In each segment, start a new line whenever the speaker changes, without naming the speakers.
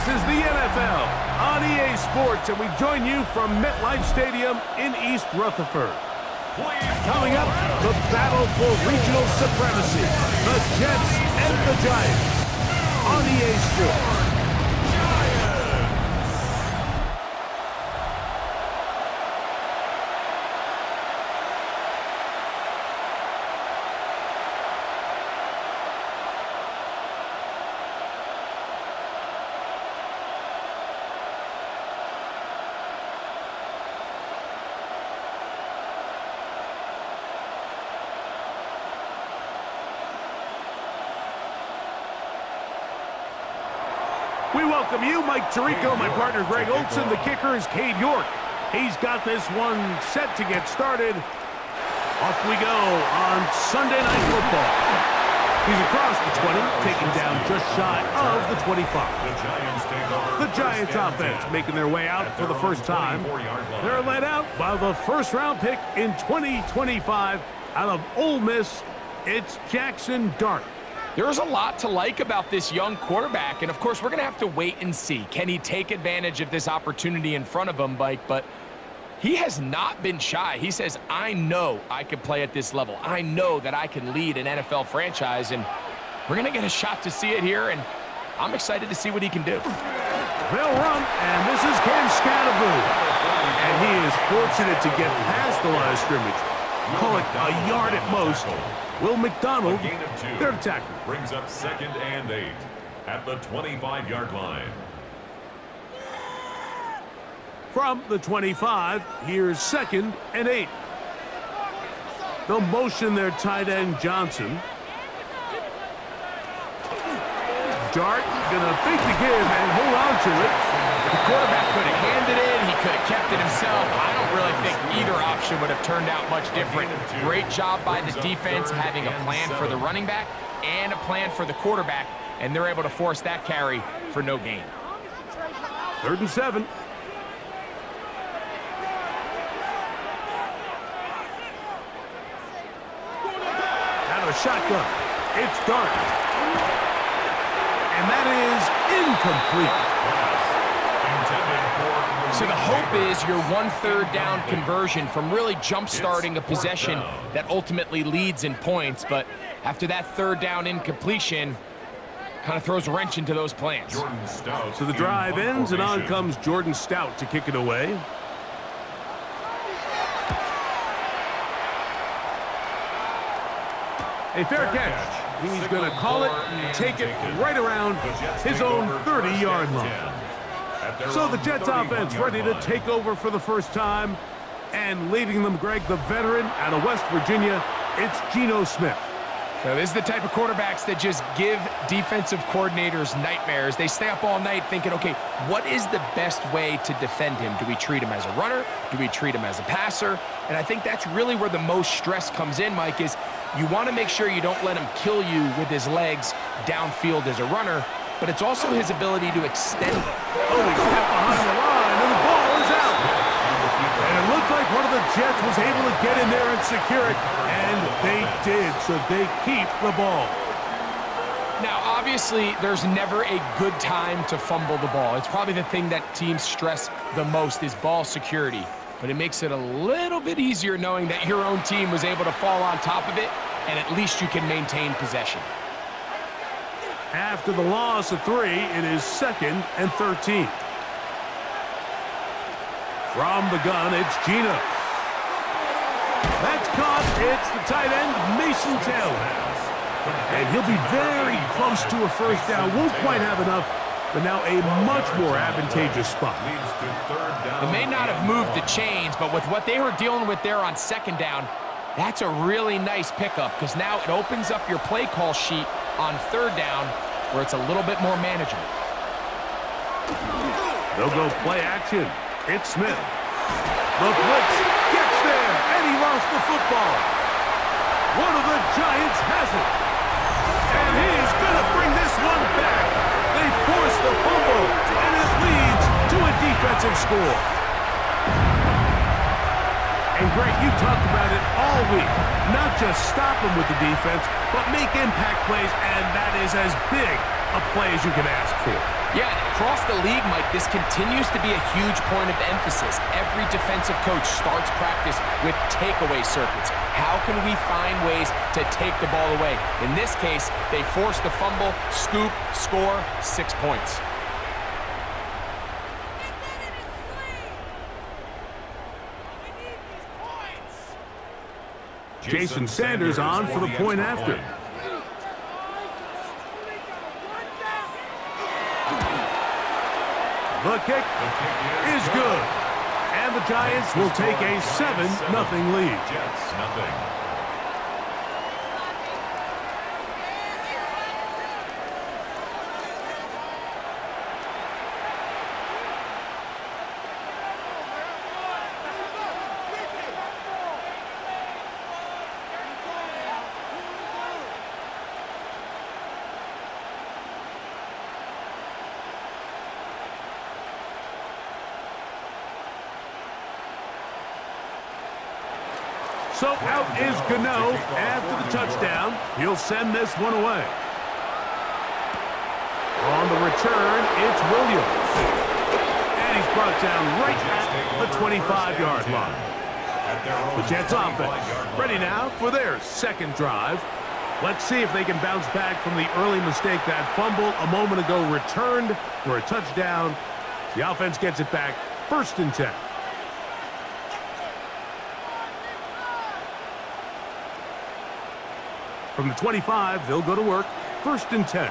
This is the NFL on EA Sports, and we join you from MetLife Stadium in East Rutherford. Coming up, the battle for regional supremacy, the Jets and the Giants on EA Sports. We welcome you, Mike Tirico, my partner Greg Olson. The kicker is Cade York. He's got this one set to get started. Off we go on Sunday Night Football. He's across the 20, taken down just shy of the 25. The Giants offense making their way out for the first time. They're led out by the first-round pick in 2025 out of Ole Miss. It's Jackson Dart.
There's a lot to like about this young quarterback, and of course, we're going to have to wait and see. Can he take advantage of this opportunity in front of him, Mike? But he has not been shy. He says, I know I can play at this level. I know that I can lead an NFL franchise, and we're going to get a shot to see it here, and I'm excited to see what he can do.
They'll run, and this is Cam Scatterboo. And he is fortunate to get past the line of scrimmage. Call it a yard at most. Will McDonald, their attacker,
brings up 2nd and 8 at the 25-yard line.
From the 25, here's 2nd and 8. They'll motion their tight end Johnson. Dart gonna think to give and hold on to it.
The quarterback could have handed it. He could have kept it himself. I don't really think either option would have turned out much different. Great job by the defense having a plan for the running back and a plan for the quarterback, and they're able to force that carry for no gain.
3rd and 7. Out of a shotgun. It's Dart. And that is incomplete.
So the hope is your 1/3 down conversion from really jump-starting a possession that ultimately leads in points. But after that 3rd down incompletion, kind of throws a wrench into those plans.
So the drive ends, and on comes Jordan Stout to kick it away. A fair catch. He's going to call it and take it right around his own 30-yard line. So the Jets offense ready to take over for the first time, and leading them, Greg, the veteran out of West Virginia, it's Geno Smith.
Now, this is the type of quarterbacks that just give defensive coordinators nightmares. They stay up all night thinking, okay, what is the best way to defend him? Do we treat him as a runner? Do we treat him as a passer? And I think that's really where the most stress comes in, Mike, is you want to make sure you don't let him kill you with his legs downfield as a runner, but it's also his ability to extend.
Oh, he stepped behind the line, and the ball is out. And it looked like one of the Jets was able to get in there and secure it, and they did, so they keep the ball.
Now, obviously, there's never a good time to fumble the ball. It's probably the thing that teams stress the most is ball security. But it makes it a little bit easier knowing that your own team was able to fall on top of it, and at least you can maintain possession.
After the loss of 3, it is 2nd and 13. From the gun, it's Geno. That's caught. It's the tight end, Mason Taylor. And he'll be very close to a first down. Won't quite have enough, but now a much more advantageous spot.
They may not have moved the chains, but with what they were dealing with there on 2nd down, that's a really nice pickup because now it opens up your play call sheet on 3rd down where it's a little bit more manageable.
They'll go play action. It's Smith. The blitz gets there, and he lost the football. One of the Giants has it. And he's going to bring this one back. They force the fumble, and it leads to a defensive score. And Greg, you talked about it all week. Not just stop them with the defense, but make impact plays, and that is as big a play as you can ask for.
Yeah, and across the league, Mike, this continues to be a huge point of emphasis. Every defensive coach starts practice with takeaway circuits. How can we find ways to take the ball away? In this case, they force the fumble, scoop, score, 6 points.
Jason Sanders on for the point after. The kick is good. And the Giants will take a 7-0 lead.
Jets, nothing.
So out is Gano after the touchdown. He'll send this one away. On the return, it's Williams. And he's brought down right at the 25-yard line. The Jets offense ready now for their second drive. Let's see if they can bounce back from the early mistake. That fumble a moment ago returned for a touchdown. The offense gets it back, 1st and 10. From the 25, they'll go to work. 1st and 10.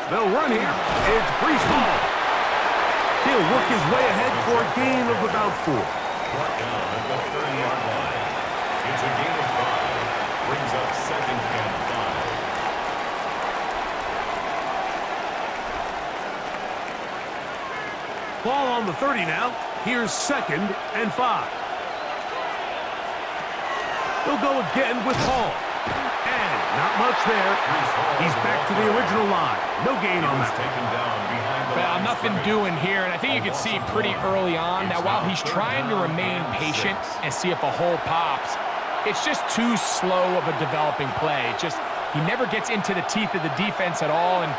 They'll run here. It's Breece Hall. He'll work his way ahead for a gain of about 4.
Brought down at the 30-yard line. It's a gain of 5. Brings up 2nd and 5.
Ball on the 30 now. Here's 2nd and 5. They'll go again with Hall. And not much there. He's back to the original line. No gain on that.
Well, nothing doing here, and I think you can see pretty early on. Now, while he's trying to remain patient and see if a hole pops, it's just too slow of a developing play. He never gets into the teeth of the defense at all and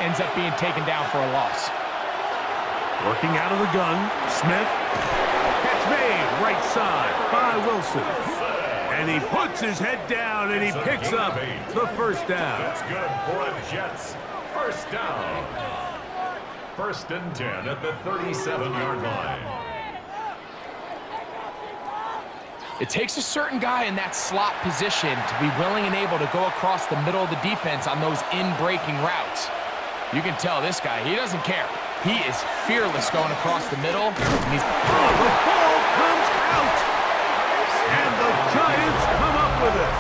ends up being taken down for a loss.
Working out of the gun, Smith. Catch made, right side by Wilson. And he puts his head down and he picks up the 1st down.
That's good for a Jets 1st down. 1st and 10 at the 37-yard line.
It takes a certain guy in that slot position to be willing and able to go across the middle of the defense on those in-breaking routes. You can tell this guy, he doesn't care. He is fearless going across the middle. And he's...
Oh, the ball comes out! And the Giants come up with it.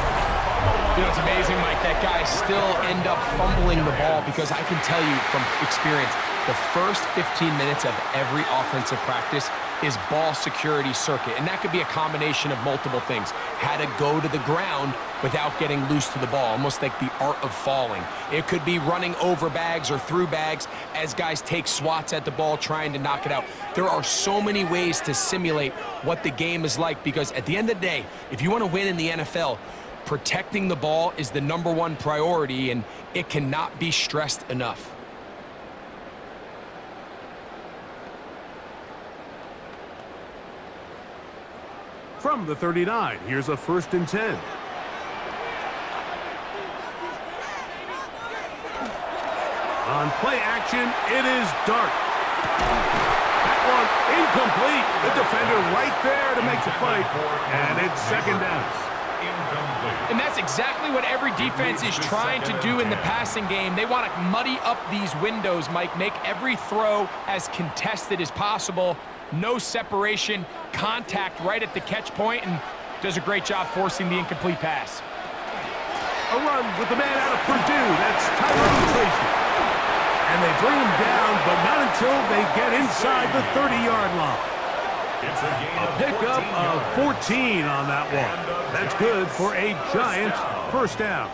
You know, it's amazing, Mike, that guys still end up fumbling the ball because I can tell you from experience, the first 15 minutes of every offensive practice is ball security circuit, and that could be a combination of multiple things. How to go to the ground without getting loose to the ball, almost like the art of falling. It could be running over bags or through bags as guys take swats at the ball trying to knock it out. There are so many ways to simulate what the game is like because at the end of the day, if you want to win in the NFL, protecting the ball is the #1 priority, and it cannot be stressed enough.
From the 39, here's a 1st and 10. On play action, it is Dart. That one incomplete. The defender right there to make the play, and it's 2nd down.
And that's exactly what every defense is trying to do in the passing game. They want to muddy up these windows, Mike, make every throw as contested as possible. No separation, contact right at the catch point, and does a great job forcing the incomplete pass.
A run with the man out of Purdue. That's Tyrone Tracy. And they bring him down, but not until they get inside the 30-yard line. A pickup of 14 on that one. That's good for a Giants 1st down.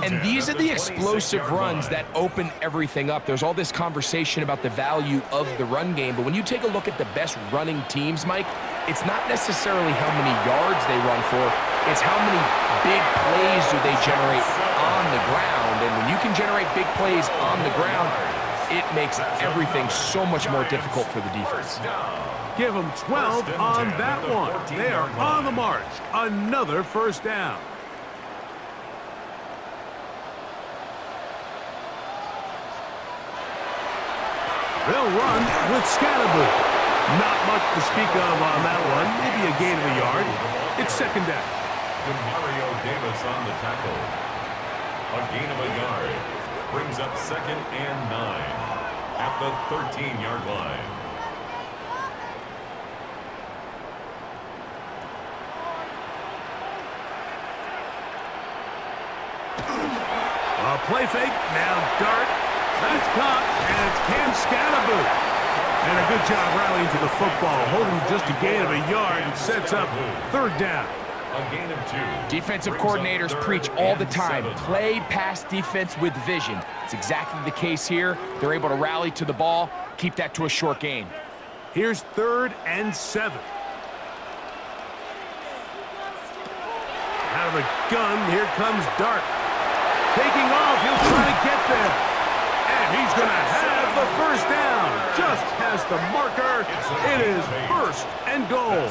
And these are the explosive runs that open everything up. There's all this conversation about the value of the run game, but when you take a look at the best running teams, Mike, it's not necessarily how many yards they run for, it's how many big plays do they generate on the ground, and when you can generate big plays on the ground, it makes everything so much more difficult for the defense.
Give them 12 on that one. They are on the march. Another first down. They'll run with Scatterboo. Not much to speak of on that one. Maybe a gain of a yard. It's second down.
Mario Davis on the tackle. A gain of a yard. Brings up 2nd and 9 at the 13-yard line.
A play fake. Now dart. That's caught, and it's Cam Scatterboo. And a good job rallying to the football, holding just a gain of a yard and sets up third down.
A gain of 2.
Defensive coordinators preach all the time, play pass defense with vision. It's exactly the case here. They're able to rally to the ball, keep that to a short gain.
Here's 3rd and 7. Out of the gun, here comes Dart. Taking off, he'll try to get there. And he's going to have the first down. Just has the marker. It is 1st and goal.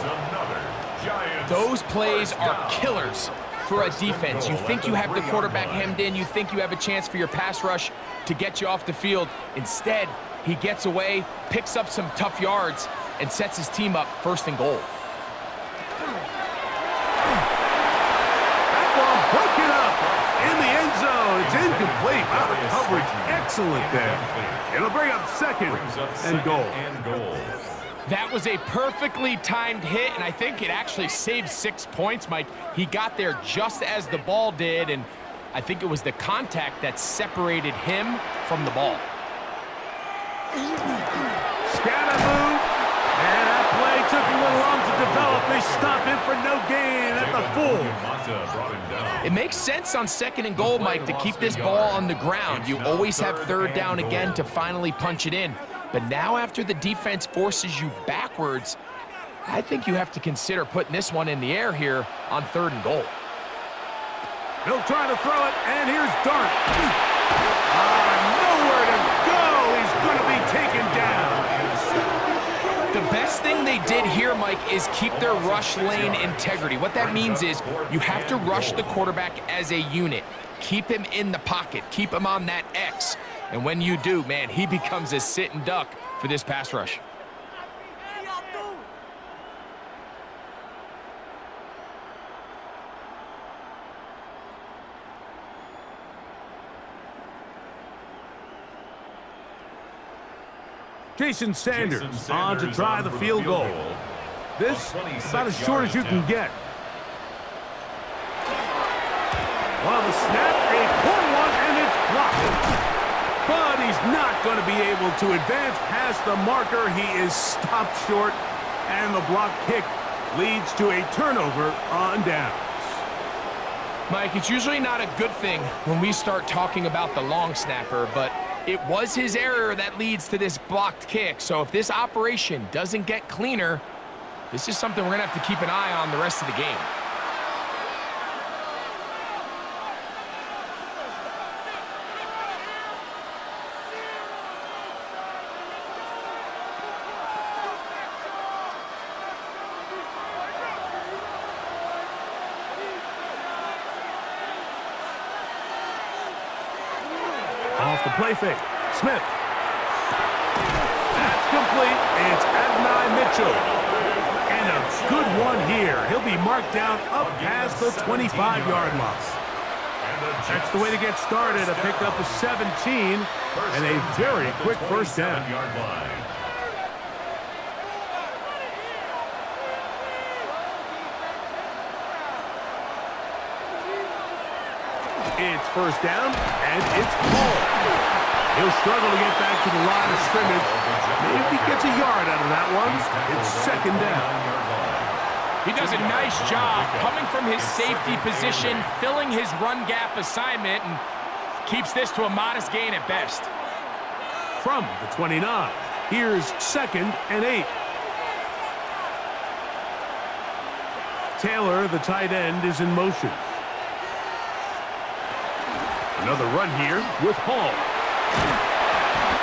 Those plays are killers for a defense. You think you have the quarterback hemmed in. You think you have a chance for your pass rush to get you off the field. Instead, he gets away, picks up some tough yards, and sets his team up 1st and goal.
That ball broken up in the end zone. It's incomplete. Wow, the coverage excellent there. It'll bring up 2nd and goal.
That was a perfectly timed hit, and I think it actually saved 6 points, Mike. He got there just as the ball did, and I think it was the contact that separated him from the ball.
Scatterboo, and that play took a little long to develop. They stop him for no gain at the full.
It makes sense on 2nd and goal, Mike, to keep this ball on the ground. You always have 3rd down again to finally punch it in. But now after the defense forces you backwards, I think you have to consider putting this one in the air here on 3rd and goal.
He'll try to throw it, and here's Dart. Nowhere to go. He's going to be taken down.
The best thing they did here, Mike, is keep their rush lane integrity. What that means is you have to rush the quarterback as a unit. Keep him in the pocket. Keep him on that X. And when you do, man, he becomes a sit and duck for this pass rush.
Jason Sanders on to try the field goal. This about as short as you can get. Well, the snap, a poor one, and it's blocked. But he's not going to be able to advance past the marker. He is stopped short, and the block kick leads to a turnover on downs.
Mike, it's usually not a good thing when we start talking about the long snapper, but it was his error that leads to this blocked kick. So if this operation doesn't get cleaner, this is something we're going to have to keep an eye on the rest of the game.
Off the play fake. Smith. That's complete. It's Adonai Mitchell. And a good one here. He'll be marked down up past the 25-yard line. That's the way to get started. A pickup of 17 and a very quick first down. It's first down, and it's Paul. He'll struggle to get back to the line of scrimmage. Maybe gets a yard out of that one. It's second down.
He does a nice job coming from his safety position, filling his run gap assignment, and keeps this to a modest gain at best.
From the 29, here's 2nd and 8. Taylor, the tight end, is in motion. Another run here with Hall.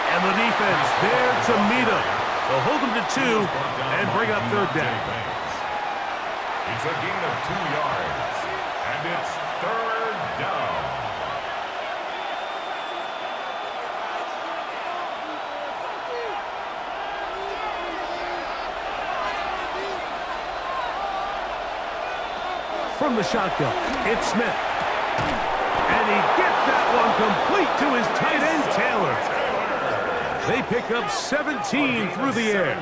And the defense there to meet him. They'll hold him to 2 and bring up third down.
It's a gain of 2 yards, and it's third down.
From the shotgun, it's Smith. And he gets that one complete to his tight end, Taylor. They pick up 17 through the air,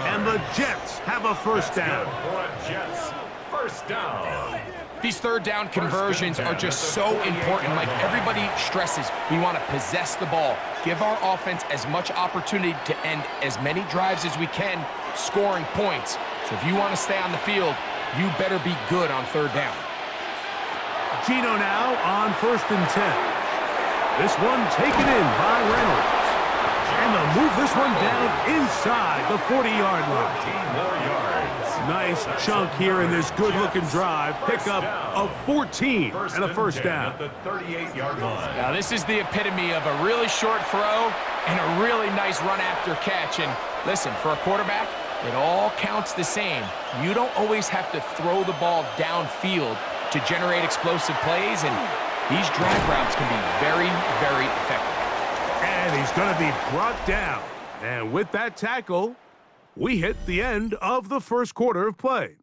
and the Jets have a first down.
For a Jets first down.
These third down conversions are just so important. Like everybody stresses, we want to possess the ball, give our offense as much opportunity to end as many drives as we can, scoring points. So if you want to stay on the field, you better be good on third down.
Gino now on 1st and 10. This one taken in by Reynolds. And they'll move this one down inside the 40-yard line.
14 more yards.
Nice chunk here in this good-looking drive. Pickup of 14 and a first down.
At the 38-yard line.
Now this is the epitome of a really short throw and a really nice run after catch. And listen, for a quarterback, it all counts the same. You don't always have to throw the ball downfield to generate explosive plays, and these drag routes can be very, very effective.
And he's going to be brought down. And with that tackle, we hit the end of the first quarter of play.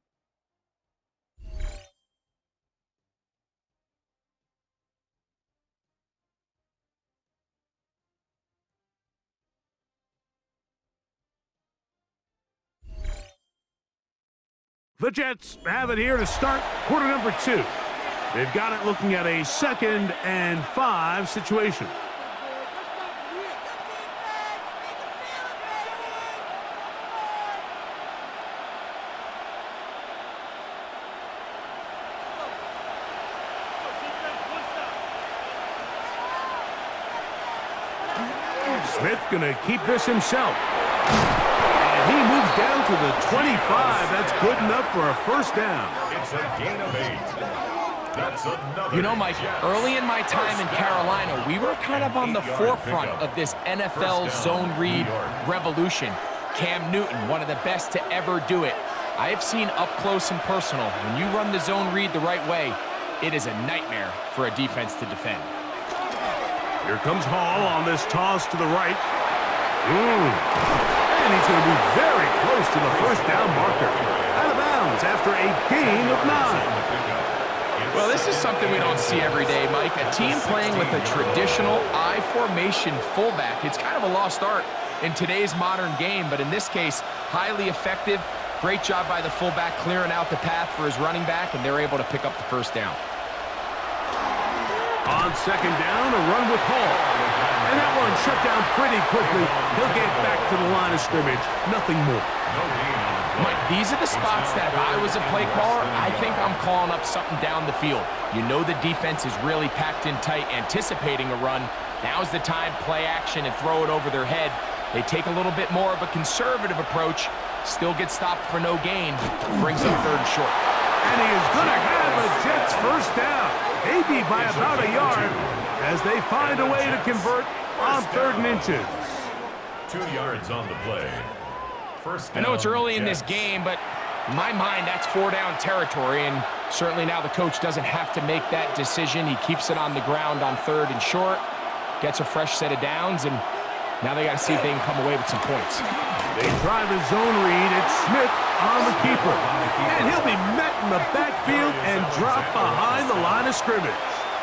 The Jets have it here to start quarter number 2. They've got it looking at a 2nd and 5 situation. Smith gonna keep this himself. And he moves down to the 25. That's good enough for a first down.
It's a gain of 8. That's another.
You know, Mike, early in my time in Carolina, we were kind of on the forefront of this NFL zone read revolution. Cam Newton, one of the best to ever do it. I have seen up close and personal, when you run the zone read the right way, it is a nightmare for a defense to defend.
Here comes Hall on this toss to the right. And he's going to be very close to the first down marker. Out of bounds after a gain of 9.
Well, this is something we don't see every day, Mike. A team playing with a traditional I formation fullback. It's kind of a lost art in today's modern game, but in this case, highly effective. Great job by the fullback clearing out the path for his running back, and they're able to pick up the first down.
On second down, a run with Hall. And that one shut down pretty quickly. He'll get back to the line of scrimmage. Nothing more.
Mike, these are the spots that if I was a play caller, I think I'm calling up something down the field. You know the defense is really packed in tight, anticipating a run. Now's the time, play action and throw it over their head. They take a little bit more of a conservative approach, still get stopped for no gain, brings up third and short.
And he is going to have a Jets first down. Maybe by about a yard as they find a way to convert on 3rd and inches.
2 yards on the play. First down,
I know it's early in this game, but in my mind, that's 4-down territory, and certainly now the coach doesn't have to make that decision. He keeps it on the ground on 3rd and short, gets a fresh set of downs, and now they got to see if they can come away with some points.
They try the zone read. It's Smith on the keeper. And he'll be met in the backfield and dropped behind the line of scrimmage.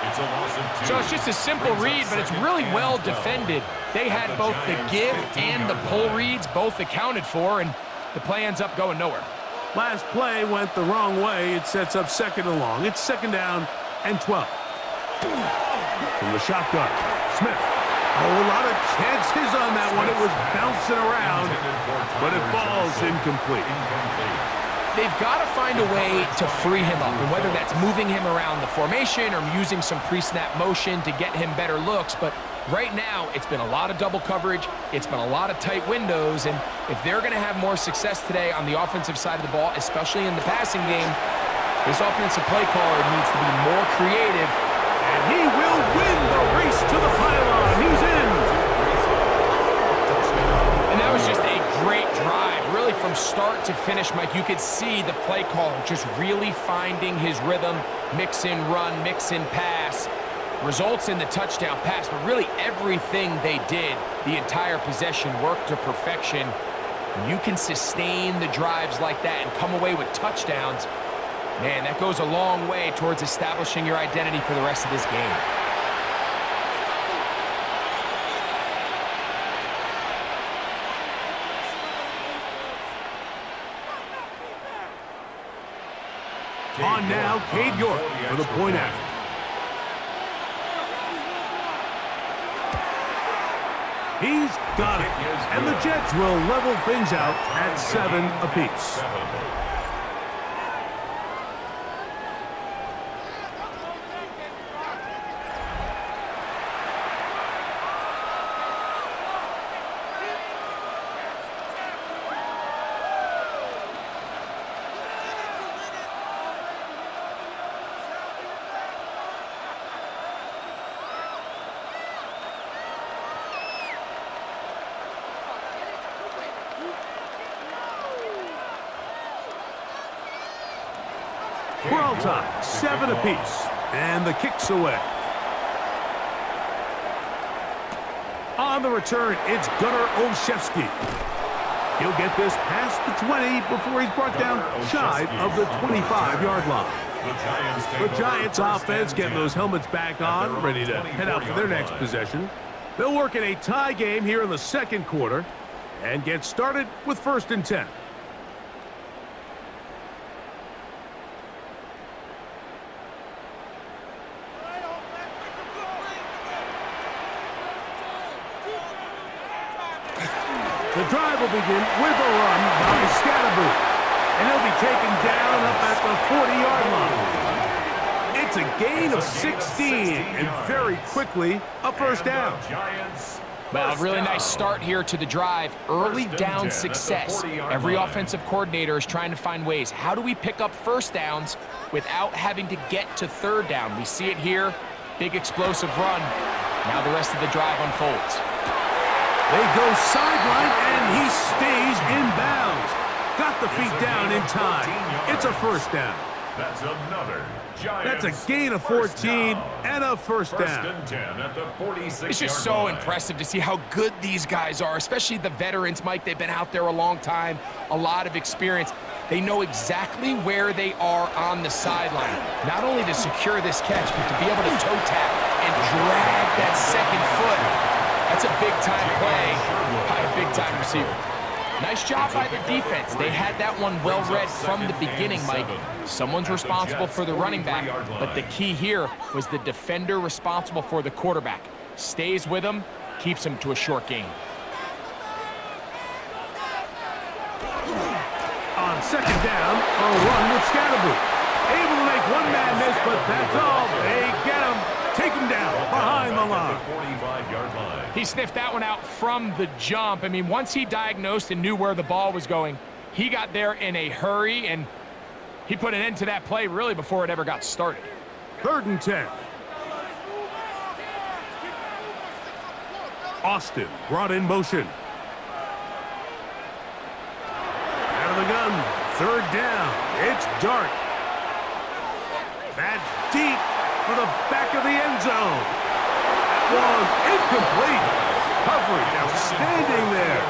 It's a loss of 2.
So it's just a simple read, but it's really well defended. They had both the give and the pull reads both accounted for, and the play ends up going nowhere.
Last play went the wrong way. It sets up 2nd and long. It's 2nd down and 12. From the shotgun, Smith. A whole lot of chances on that one. It was bouncing around, but it falls incomplete.
They've got to find a way to free him up, and whether that's moving him around the formation or using some pre-snap motion to get him better looks. But right now, it's been a lot of double coverage. It's been a lot of tight windows, and if they're going to have more success today on the offensive side of the ball, especially in the passing game, this offensive play caller needs to be more creative.
And he will win the race to the pylon. He's in.
And that was just a great drive. Really from start to finish, Mike, you could see the play caller just really finding his rhythm. Mix in run, mix in pass. Results in the touchdown pass, but really everything they did, the entire possession worked to perfection. When you can sustain the drives like that and come away with touchdowns, man, that goes a long way towards establishing your identity for the rest of this game.
On now, Cade York for the point after. He's got it. And the Jets will level things out at 7 apiece. We're all tied, 7 apiece, and the kick's away. On the return, it's Gunnar Olszewski. He'll get this past the 20 before he's brought down shy of the 25-yard line. The Giants offense getting those helmets back on, ready to head out for their next possession. They'll work in a tie game here in the second quarter and get started with 1st and 10. The drive will begin with a run by Scatterboot, and he'll be taken down up at the 40-yard line. It's a gain of 16, and very quickly, a 1st down.
Well, really nice start here to the drive. Early down success. Every offensive coordinator is trying to find ways. How do we pick up 1st downs without having to get to 3rd down? We see it here. Big explosive run. Now the rest of the drive unfolds.
They go sideline, and he stays in bounds. Got the feet down in time. It's a 1st down.
That's another Giants.
That's a gain of 14 and a 1st down.
1st and 10 at the 46-yard
It's just so impressive to see how good these guys are, especially the veterans, Mike. They've been out there a long time, a lot of experience. They know exactly where they are on the sideline, not only to secure this catch, but to be able to toe tap and drag that 2nd foot. That's a big-time play by a big-time receiver. Nice job by the defense. They had that one well read from the beginning, Mike. Someone's responsible for the running back, but the key here was the defender responsible for the quarterback. Stays with him, keeps him to a short gain.
On 2nd down, a run with Scatterboot. Able to make one man miss, but that's all. They get him. Take him down behind the line.
He sniffed that one out from the jump. I mean, once he diagnosed and knew where the ball was going, he got there in a hurry, and he put an end to that play really before it ever got started.
3rd and 10. Austin brought in motion. Out of the gun. 3rd down. It's Dart. That's deep for the back of the end zone. That one incomplete. Coverage outstanding there.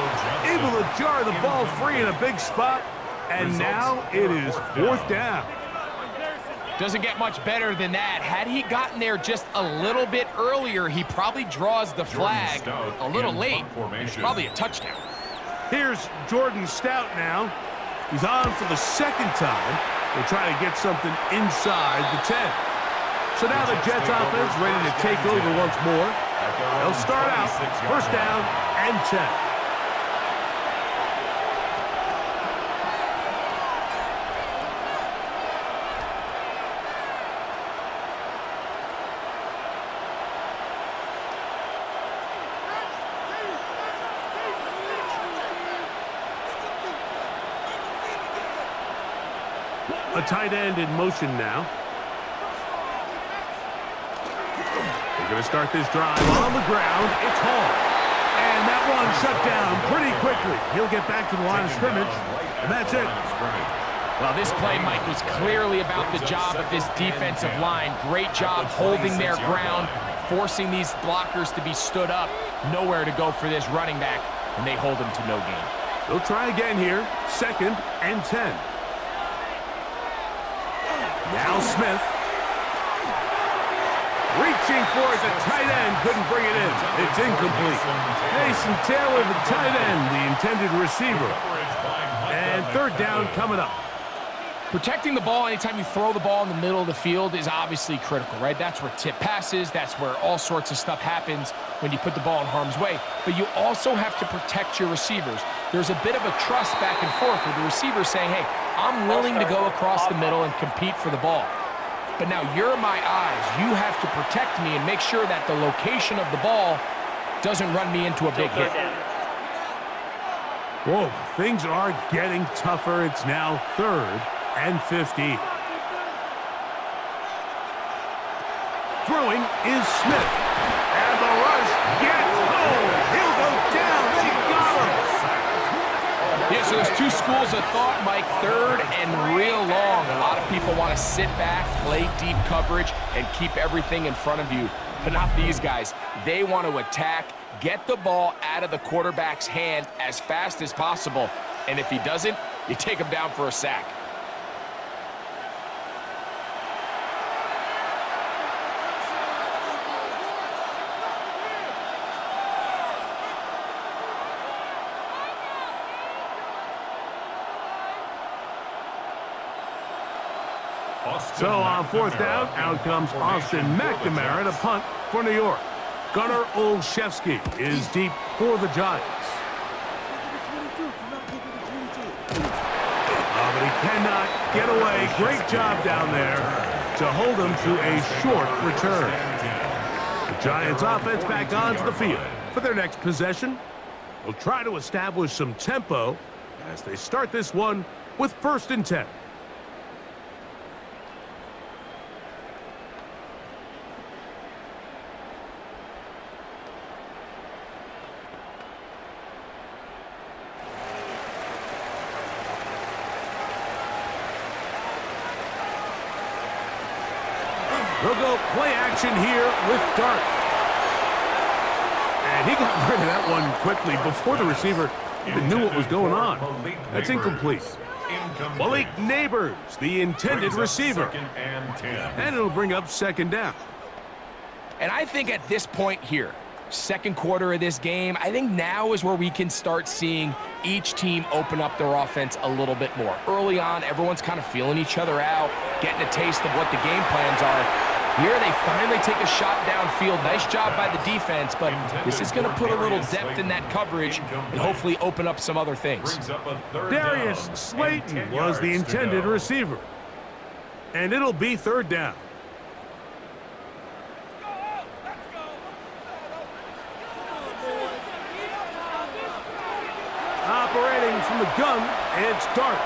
Able to jar the ball free in a big spot. And now it is 4th down.
Doesn't get much better than that. Had he gotten there just a little bit earlier, he probably draws the flag a little late. It's probably a touchdown.
Here's Jordan Stout now. He's on for the 2nd time. They'll try to get something inside the 10. So now the Jets offense ready to take over once more. They'll start out 1st down and 10. A tight end in motion now. They going to start this drive on the ground. It's Hall. And that one shut down pretty quickly. He'll get back to the line of scrimmage, and that's it.
Well, this play, Mike, was clearly about the job of this defensive line. Great job holding their ground, forcing these blockers to be stood up. Nowhere to go for this running back, and they hold him to no gain.
They'll try again here. 2nd and 10. Now Smith. Reaching for it, the tight end couldn't bring it in. It's incomplete. Mason Taylor, the tight end, the intended receiver. And 3rd down coming up.
Protecting the ball anytime you throw the ball in the middle of the field is obviously critical, right? That's where tip passes, that's where all sorts of stuff happens when you put the ball in harm's way. But you also have to protect your receivers. There's a bit of a trust back and forth with the receiver saying, hey, I'm willing to go across the middle and compete for the ball. But now you're my eyes. You have to protect me and make sure that the location of the ball doesn't run me into a big hit.
Whoa, things are getting tougher. It's now 3rd and 15. Throwing is Smith. And the rush gets home. He'll go down. They got him.
Yeah, so there's 2 schools of thought, Mike. 3rd and real long. A lot of people want to sit back, play deep coverage, and keep everything in front of you. But not these guys. They want to attack, get the ball out of the quarterback's hand as fast as possible. And if he doesn't, you take him down for a sack.
So on 4th down, out comes Austin McNamara to punt for New York. Gunnar Olszewski is deep for the Giants. But he cannot get away. Great job down there to hold him to a short return. The Giants offense back onto the field for their next possession. They'll try to establish some tempo as they start this one with 1st and 10. They'll go play action here with Dart. And he got rid of that one quickly before the receiver even knew what was going on. That's incomplete. Malik Neighbors, the intended receiver. And it'll bring up 2nd down.
And I think at this point here, 2nd quarter of this game, I think now is where we can start seeing each team open up their offense a little bit more. Early on, everyone's kind of feeling each other out, getting a taste of what the game plans are. Here they finally take a shot downfield. Nice job by the defense, but this is going to put a little depth in that coverage and hopefully open up some other things.
Darius Slayton was the intended receiver. And it'll be 3rd down. Operating from the gun, it's Dart.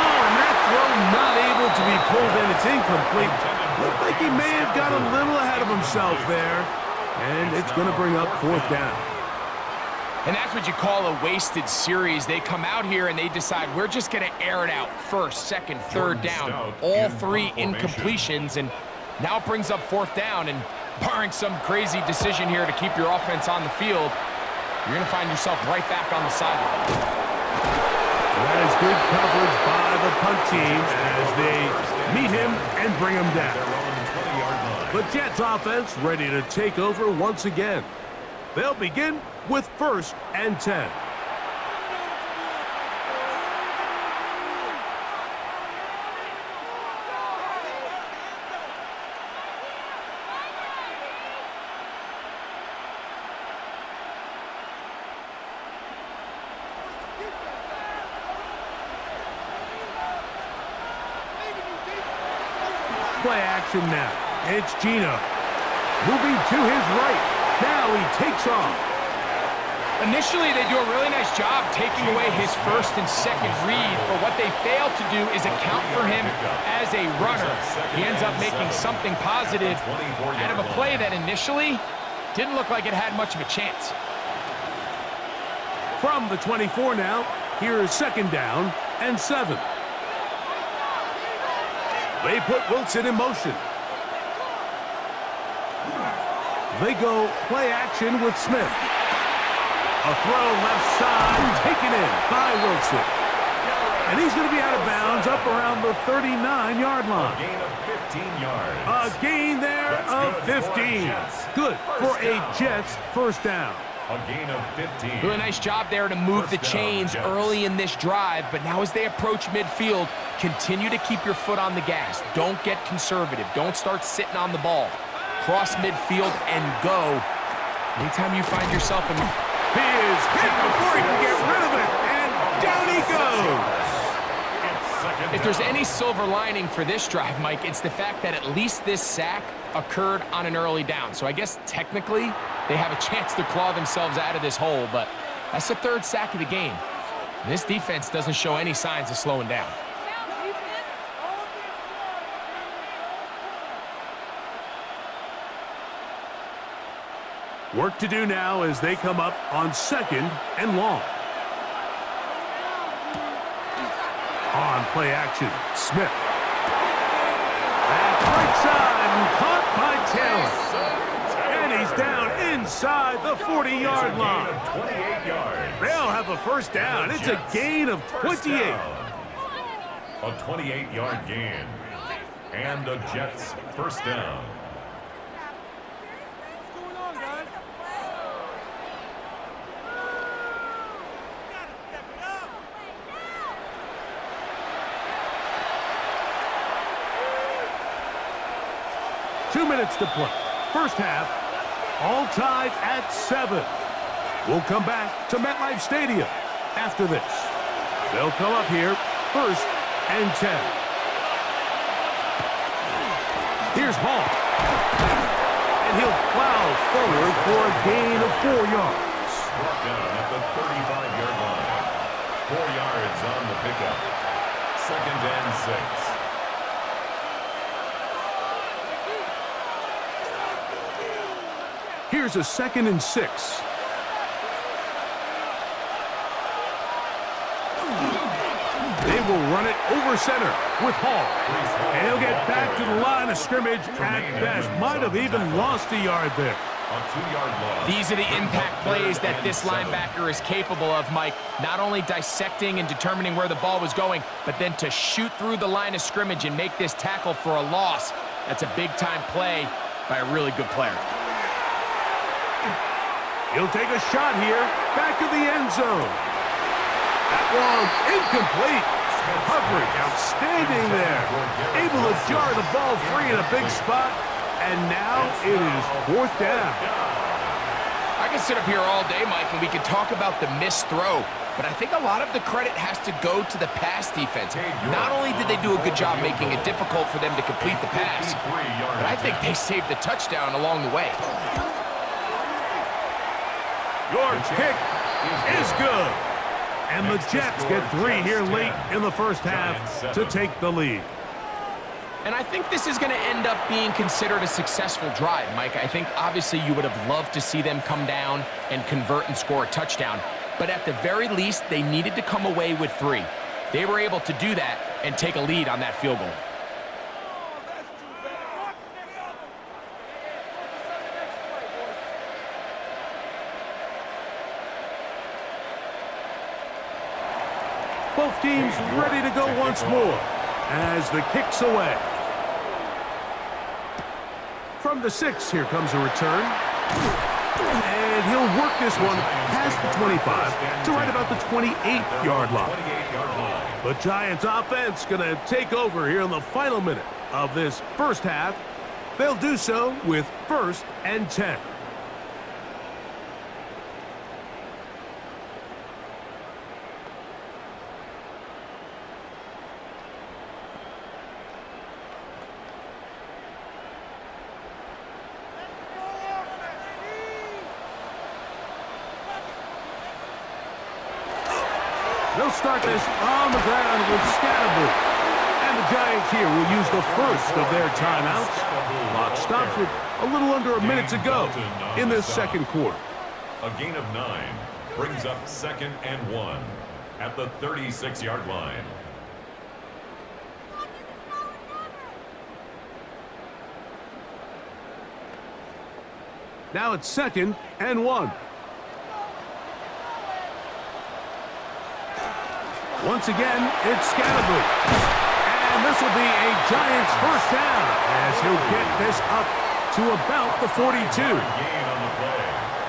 Oh, and that throw not able to be pulled in. It's incomplete. Looked like he may have got a little ahead of himself there. And it's going to bring up 4th down.
And that's what you call a wasted series. They come out here and they decide we're just going to air it out. 1st, 2nd, 3rd down. All 3 incompletions. And now it brings up 4th down. And barring some crazy decision here to keep your offense on the field, you're going to find yourself right back on the sideline.
That is good coverage by the punt team as they meet him and bring him down. The Jets offense ready to take over once again. They'll begin with 1st and 10. Play action now. It's Gino. Moving to his right. Now he takes off.
Initially, they do a really nice job taking away his first and second read, but what they fail to do is account for him as a runner. He ends up making something positive out of a play that initially didn't look like it had much of a chance.
From the 24 now, here's 2nd down and 7. They put Wilson in motion. They go play action with Smith. A throw left side, taken in by Wilson. And he's going to be out of bounds up around the 39-yard line.
A gain of 15 yards.
A gain there of 15. Good for a Jets first down.
A gain of 15.
Really nice job there to move the chains early in this drive, but now as they approach midfield, continue to keep your foot on the gas. Don't get conservative. Don't start sitting on the ball. Cross midfield and go. Anytime you find yourself in...
He is hit before he can get rid of it, and down he goes.
If there's any silver lining for this drive, Mike, it's the fact that at least this sack occurred on an early down. So I guess technically they have a chance to claw themselves out of this hole, but that's the 3rd sack of the game. And this defense doesn't show any signs of slowing down.
Work to do now as they come up on 2nd and long. On play action, Smith. That's right side and caught by Taylor. And he's down inside the 40-yard line.
28 yards.
They'll have a first down. It's a gain of 28.
A 28-yard gain. And the Jets first down.
Two minutes to play. First half, all tied at 7. We'll come back to MetLife Stadium after this. They'll come up here, 1st and 10. Here's Hall. And he'll plow forward for a gain of 4 yards.
Brought down at the 35-yard line. 4 yards on the pickup. 2nd and 6.
Here's a 2nd and 6. They will run it over center with Hall. And he'll get back to the line of scrimmage at best. Might have even lost a yard there.
A 2-yard loss.
These are the impact plays that this linebacker is capable of, Mike. Not only dissecting and determining where the ball was going, but then to shoot through the line of scrimmage and make this tackle for a loss. That's a big-time play by a really good player.
He'll take a shot here, back of the end zone. That one incomplete. Coverage outstanding there. Able to jar the ball free in a big spot, and now it is 4th down.
I can sit up here all day, Mike, and we can talk about the missed throw, but I think a lot of the credit has to go to the pass defense. Not only did they do a good job making it difficult for them to complete the pass, but I think they saved the touchdown along the way.
Your kick is good. And the Jets get 3 here late in the first half to take the lead.
And I think this is going to end up being considered a successful drive, Mike. I think obviously you would have loved to see them come down and convert and score a touchdown. But at the very least, they needed to come away with 3. They were able to do that and take a lead on that field goal.
Both teams ready to go once more as the kick's away. From the 6, here comes a return. And he'll work this one past the 25 to right about the 28-yard line. The Giants offense going to take over here in the final minute of this first half. They'll do so with 1st and 10. They'll start this on the ground with Scatterboot. And the Giants here will use the first of their timeouts. Clock stops with a little under a minute to go in this second quarter.
A gain of 9 brings up 2nd and 1 at the 36-yard line.
Now it's 2nd and 1. Once again, it's Scatterboot. And this will be a Giants first down as he'll get this up to about the 42.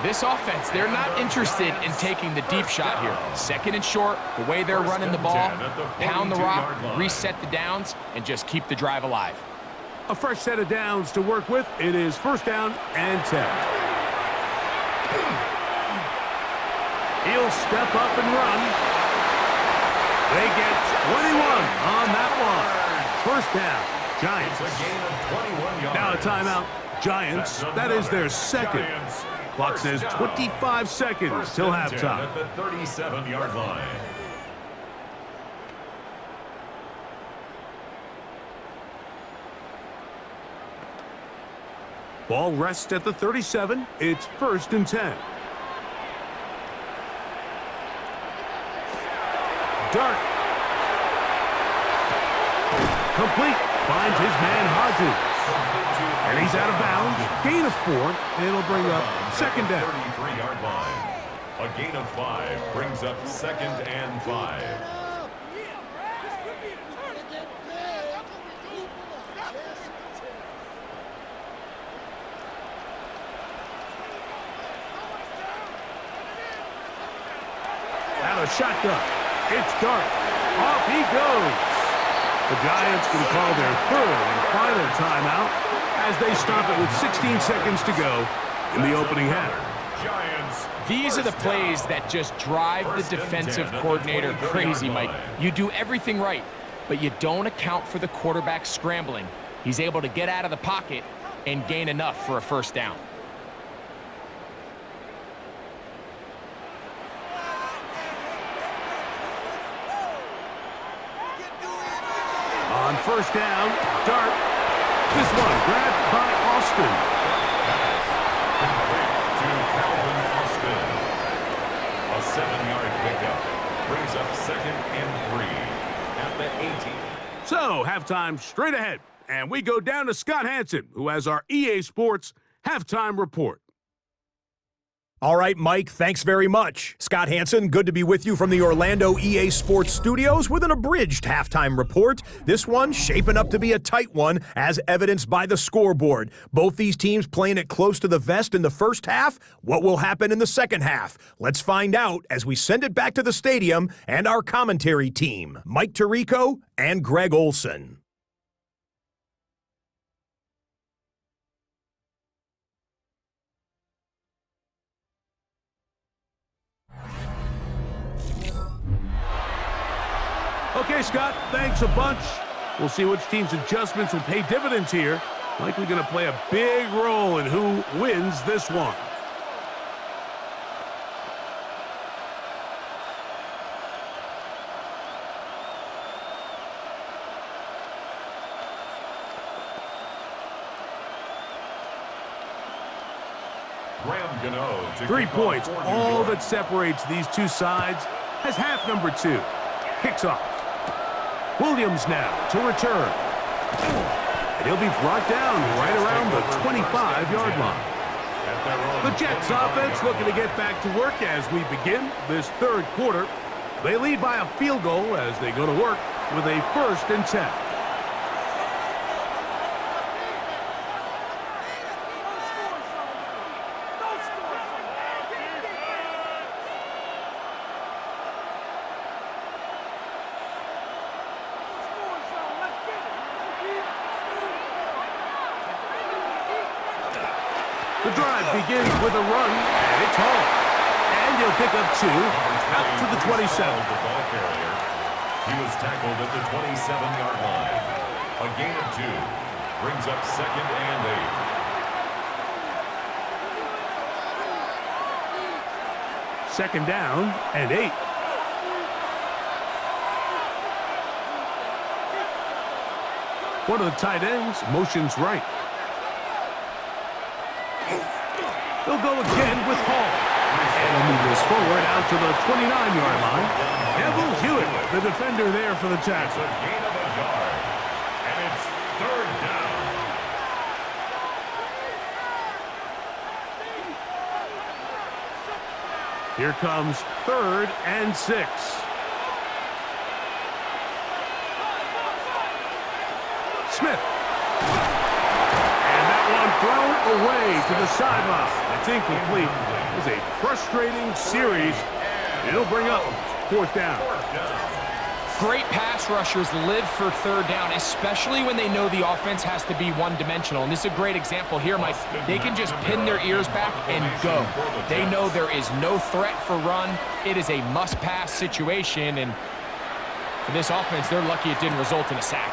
This offense, they're not interested in taking the deep shot here. 2nd and short, the way they're running the ball, pound the rock, reset the downs, and just keep the drive alive.
A fresh set of downs to work with. It is 1st down and 10. He'll step up and run. They get 21 on that one. 1st down, Giants. Now a timeout, Giants. That is their 2nd. Clock says 25 seconds till halftime.
At the 37-yard line.
Ball rests at the 37. It's 1st and 10. Dart. Complete. Finds his man Hodges. And he's out of bounds. Gain of 4. And it'll bring up 2nd down.
33-yard line. A gain of 5 brings up 2nd and 5.
Now a shotgun. It's Dart. Off he goes. The Giants can call their 3rd and final timeout as they stop it with 16 seconds to go in the opening half.
These are the plays that just drive the defensive coordinator crazy, Mike. You do everything right, but you don't account for the quarterback scrambling. He's able to get out of the pocket and gain enough for a 1st down.
On 1st down, Dart. This one grabbed by Austin.
To Calvin Austin. A 7-yard pickup brings up 2nd and 3 at the 18.
So, halftime straight ahead. And we go down to Scott Hansen, who has our EA Sports halftime report.
All right, Mike, thanks very much. Scott Hansen, good to be with you from the Orlando EA Sports Studios with an abridged halftime report. This one shaping up to be a tight one, as evidenced by the scoreboard. Both these teams playing it close to the vest in the first half. What will happen in the second half? Let's find out as we send it back to the stadium and our commentary team, Mike Tirico and Greg Olson.
Okay, Scott, thanks a bunch. We'll see which team's adjustments will pay dividends here. Likely going to play a big role in who wins this one.
Graham Gano to
3
kick off
points,
for New
all
York.
that separates these two sides, has half number 2. Kicks off. Williams now to return. And he'll be brought down right around the 25-yard line. The Jets offense looking to get back to work as we begin this 3rd quarter. They lead by a field goal as they go to work with a 1st and 10. The drive begins with a run, and it's home. And he'll pick up 2 out to the 27.
The ball carrier. He was tackled at the 27-yard line. A gain of 2 brings up 2nd and 8.
2nd down and 8. One of the tight ends motions right. They'll go again with Hall. And he'll move this forward out to the 29-yard line. Neville Hewitt, the defender there for the tackle.
It's a gain of a yard. And it's third down.
Here comes 3rd and 6. Smith. And that one thrown away to the sideline. It's incomplete. It was a frustrating series. It'll bring up 4th down.
Great pass rushers live for 3rd down, especially when they know the offense has to be one-dimensional. And this is a great example here, Mike. They can just pin their ears back and go. They know there is no threat for run. It is a must-pass situation, and for this offense, they're lucky it didn't result in a sack.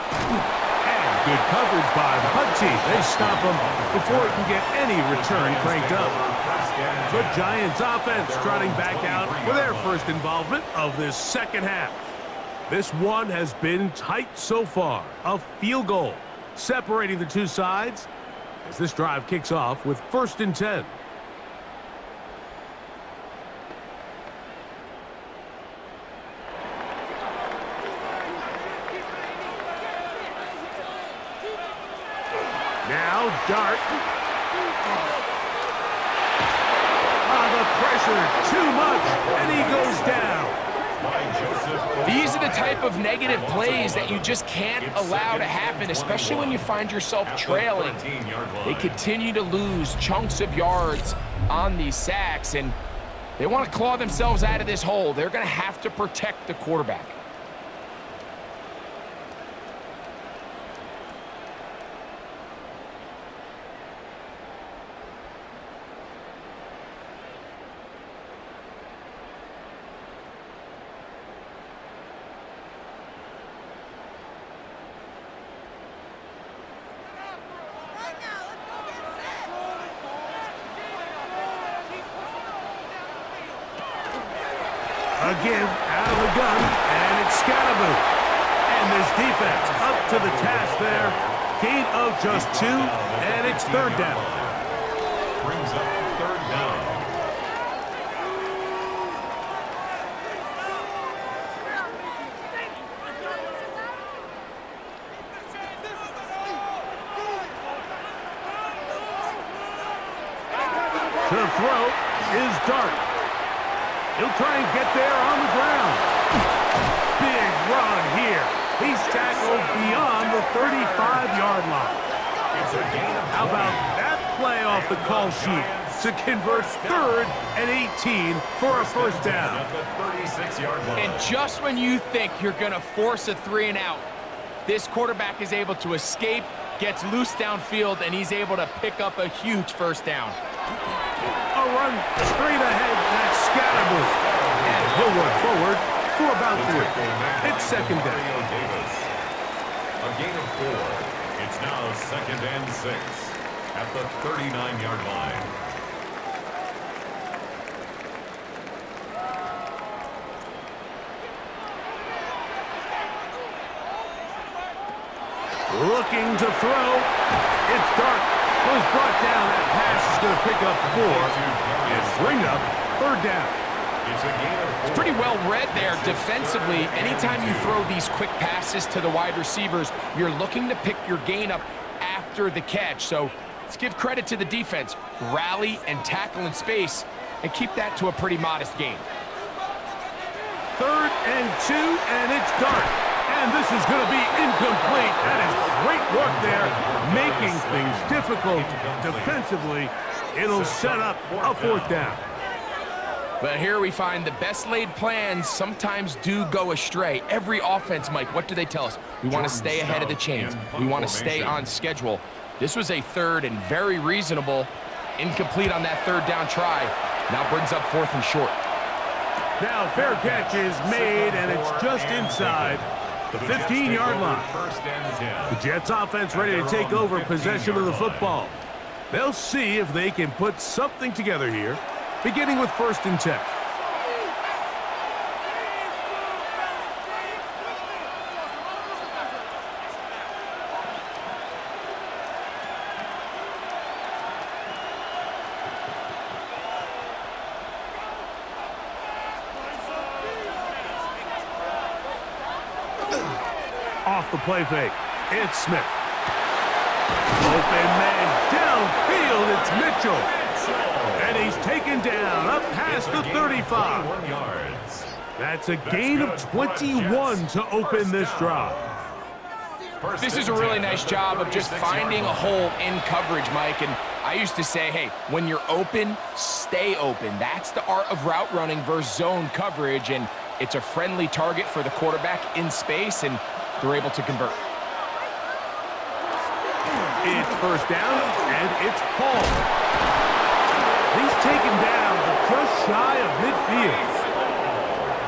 And good coverage by the Hug team. They stop him before it can get any return cranked up. The Giants offense trotting back out for their first involvement of this second half. This one has been tight so far. A field goal separating the two sides as this drive kicks off with 1st and 10. Now Dart. The pressure too much, and he goes down.
These are the type of negative plays that you just can't allow to happen, especially when you find yourself trailing. They continue to lose chunks of yards on these sacks, and they want to claw themselves out of this hole. They're going to have to protect the quarterback.
A give out of the gun, and it's Scatterboot. And this defense up to the task there. Gain of just 2, and it's 3rd down.
Brings up 3rd down.
To throw is Dart. He'll try and get there on the ground. Big run here. He's tackled beyond the 35-yard line. How about that play off the call sheet to convert 3rd and 18 for a 1st down?
And just when you think you're going to force a 3-and-out, this quarterback is able to escape, gets loose downfield, and he's able to pick up a huge 1st down.
A run straight ahead, that's Scatterboot. And he'll work forward for about 3. It's 2nd down.
A gain of 4. It's now 2nd and 6 at the 39-yard line.
Looking to throw. It's Dart. Was brought down. That pass is going to pick up 4 and bring up 3rd down.
It's pretty well read there defensively. Anytime you throw these quick passes to the wide receivers, you're looking to pick your gain up after the catch. So let's give credit to the defense. Rally and tackle in space and keep that to a pretty modest gain.
3rd and 2, and it's Dart. And this is going to be incomplete. That is great work there, making things difficult defensively. It'll set up a 4th down.
But here we find the best laid plans sometimes do go astray. Every offense, Mike, what do they tell us? We want to stay ahead of the chains. We want to stay on schedule. This was a 3rd and very reasonable. Incomplete on that 3rd down try. Now brings up 4th and short.
Now fair catch is made, and it's just inside the 15-yard line. The Jets offense ready to take over possession of the football. They'll see if they can put something together here, beginning with 1st and 10. Off the play fake, it's Smith. Open man downfield, it's Mitchell. And he's taken down up past the 35. That's a gain of 21 to open this drive.
This is a really nice job of just finding a hole in coverage, Mike. And I used to say, hey, when you're open, stay open. That's the art of route running versus zone coverage. And it's a friendly target for the quarterback in space, and they're able to convert.
It's first down, and it's Paul. He's taken down, but just shy of midfield.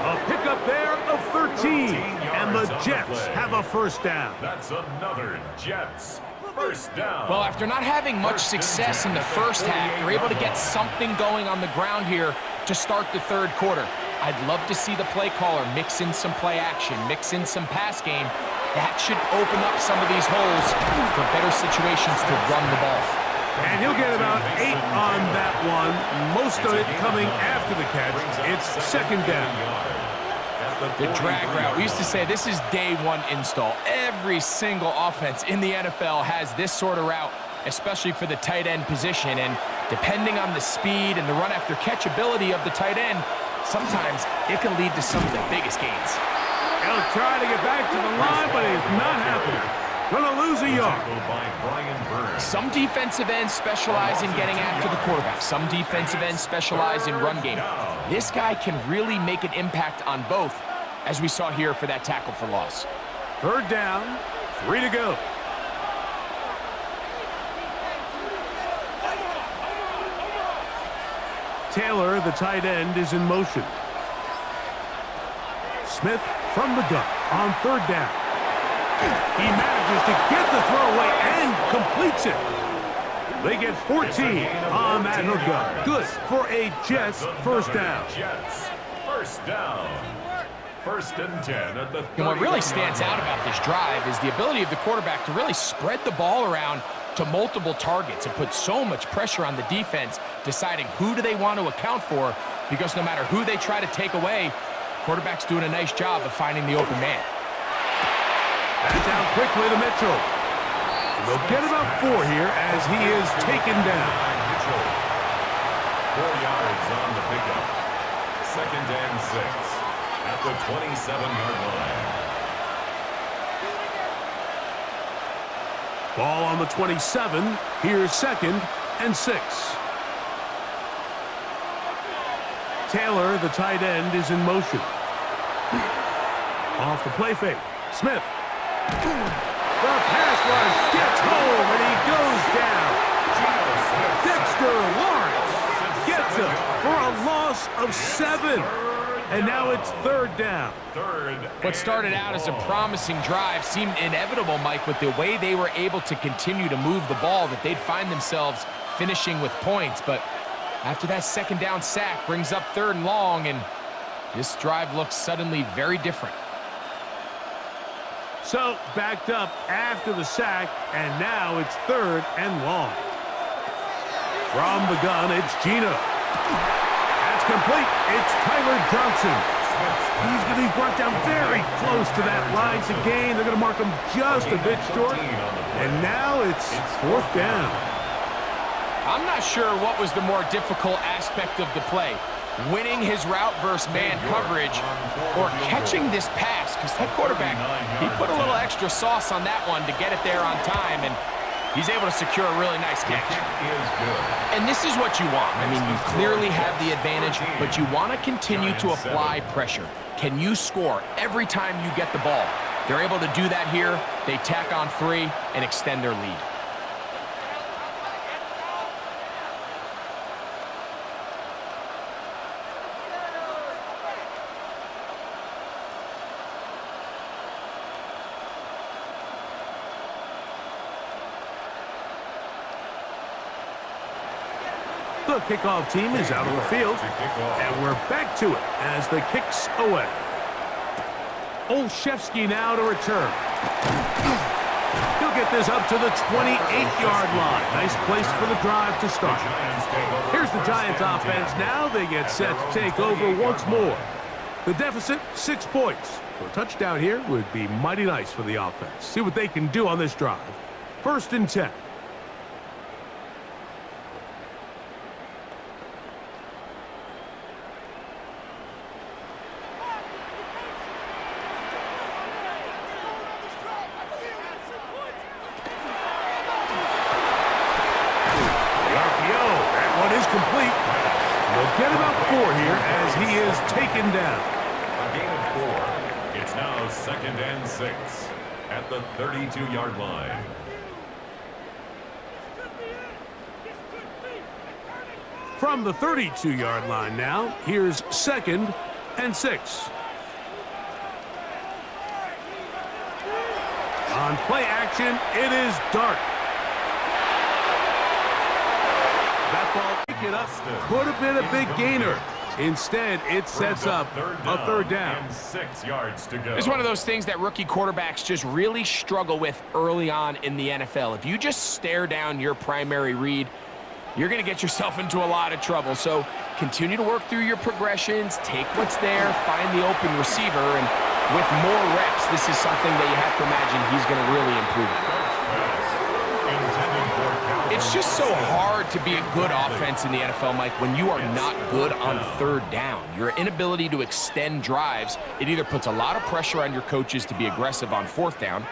A pickup there of 13, and the Jets have a first down.
That's another Jets first down.
Well, after not having much success in the first half, they're able to get something going on the ground here to start the third quarter. I'd love to see the play caller mix in some play action, mix in some pass game. That should open up some of these holes for better situations to run the ball.
And he'll get about 8 on that one, most of it coming after the catch. It's second down.
The drag route. We used to say this is day one install. Every single offense in the NFL has this sort of route, especially for the tight end position. And depending on the speed and the run after catch ability of the tight end, sometimes it can lead to some of the biggest gains.
He'll try to get back to the line, but it's not happening. Gonna lose a yard.
Some defensive ends specialize in getting after the quarterback. Some defensive ends specialize in run game. This guy can really make an impact on both, as we saw here for that tackle for loss.
Third down, 3 to go. Taylor, the tight end, is in motion. Smith from the gun on third down. He manages to get the throw away and completes it. They get 14 on that hookup. Good for a Jets first down.
Jets first down. First and 10 at the 30.
And what really stands out about this drive is the ability of the quarterback to really spread the ball around to multiple targets and put so much pressure on the defense, deciding who do they want to account for, because no matter who they try to take away, quarterback's doing a nice job of finding the open man.
That's out quickly to Mitchell. And they'll get about 4 here as he is taken down.
Mitchell. 4 yards on the pickup. Second and 6 at the 27-yard line.
Ball on the 27. Here's second and 6. Taylor, the tight end, is in motion. Off the play fake. Smith. The pass rush gets home, and he goes down. Dexter Lawrence gets him for a loss of 7. And now it's third down.
What started out as a promising drive seemed inevitable, Mike, with the way they were able to continue to move the ball, that they'd find themselves finishing with points. But after that second down sack brings up third and long, and this drive looks suddenly very different.
So, backed up after the sack, and now it's third and long. From the gun, it's Gino. That's complete. It's Tyler Johnson. He's going to be brought down very close to that line to gain. They're going to mark him just a bit short. And now it's fourth down.
I'm not sure what was the more difficult aspect of the play. Winning his route versus man coverage, or catching this pass, because that quarterback, he put a little extra sauce on that one to get it there on time, and he's able to secure a really nice catch. And this is what you want. I mean, you clearly have the advantage, but you want to continue to apply pressure. Can you score every time you get the ball? They're able to do that here. They tack on 3 and extend their lead.
The kickoff team is out on the field, and we're back to it as the kick's away. Olszewski now to return. He'll get this up to the 28-yard line. Nice place for the drive to start. Here's the Giants offense now. They get set to take over once more. The deficit, 6 points. So a touchdown here would be mighty nice for the offense. See what they can do on this drive. 1st and 10. Complete. They'll get about 4 here as he is taken down.
A gain of 4. It's now 2nd and 6 at the 32-yard line.
From the 32-yard line now, here's 2nd and 6. On play action, it is Dart. That ball it up could have been a big gainer. Instead, it sets up a 3rd down.
And 6 yards to go.
It's one of those things that rookie quarterbacks just really struggle with early on in the NFL. If you just stare down your primary read, you're going to get yourself into a lot of trouble. So continue to work through your progressions, take what's there, find the open receiver, and with more reps, this is something that you have to imagine he's going to really improve. It's just so hard to be a good offense in the NFL, Mike, when you are not good on 3rd down. Your inability to extend drives, it either puts a lot of pressure on your coaches to be aggressive on 4th down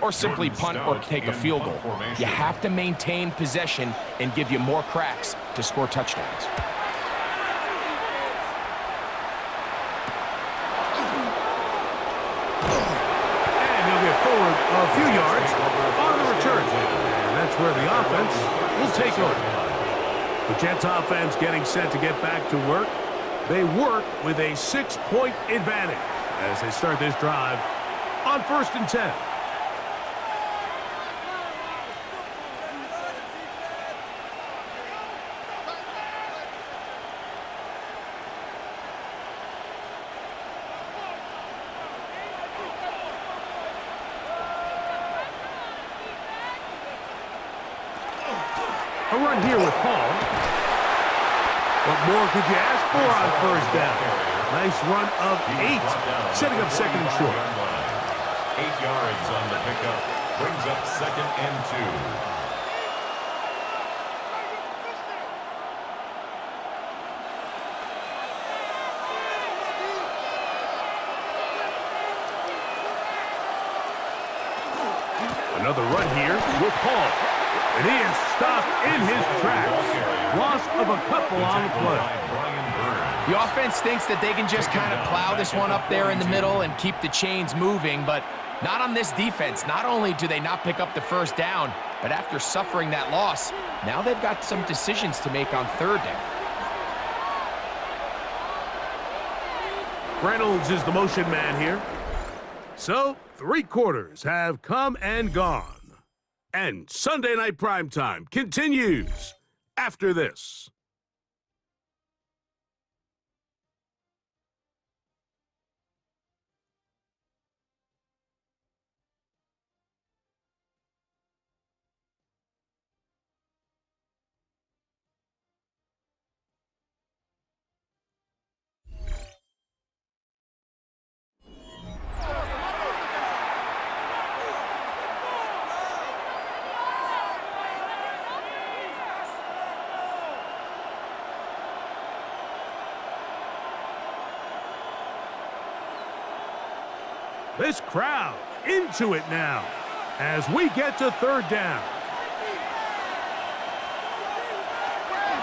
or simply punt or take a field goal. You have to maintain possession and give you more cracks to score touchdowns.
And he'll get forward a few yards on the return. That's where the offense will take over. The Jets offense getting set to get back to work. They work with a 6-point advantage as they start this drive on 1st and 10. A run here with Hall. What more could you ask for on 1st down? Nice run of 8, setting up 2nd and short.
8 yards on the pickup. Brings up 2nd and 2.
Another run here with Hall. And he is stopped in his tracks. Loss of a couple on the play.
The offense thinks that they can just kind of plow this one up there in the middle and keep the chains moving, but not on this defense. Not only do they not pick up the 1st down, but after suffering that loss, now they've got some decisions to make on 3rd down.
Reynolds is the motion man here. So, 3 quarters have come and gone. And Sunday Night Primetime continues after this. This crowd into it now as we get to 3rd down.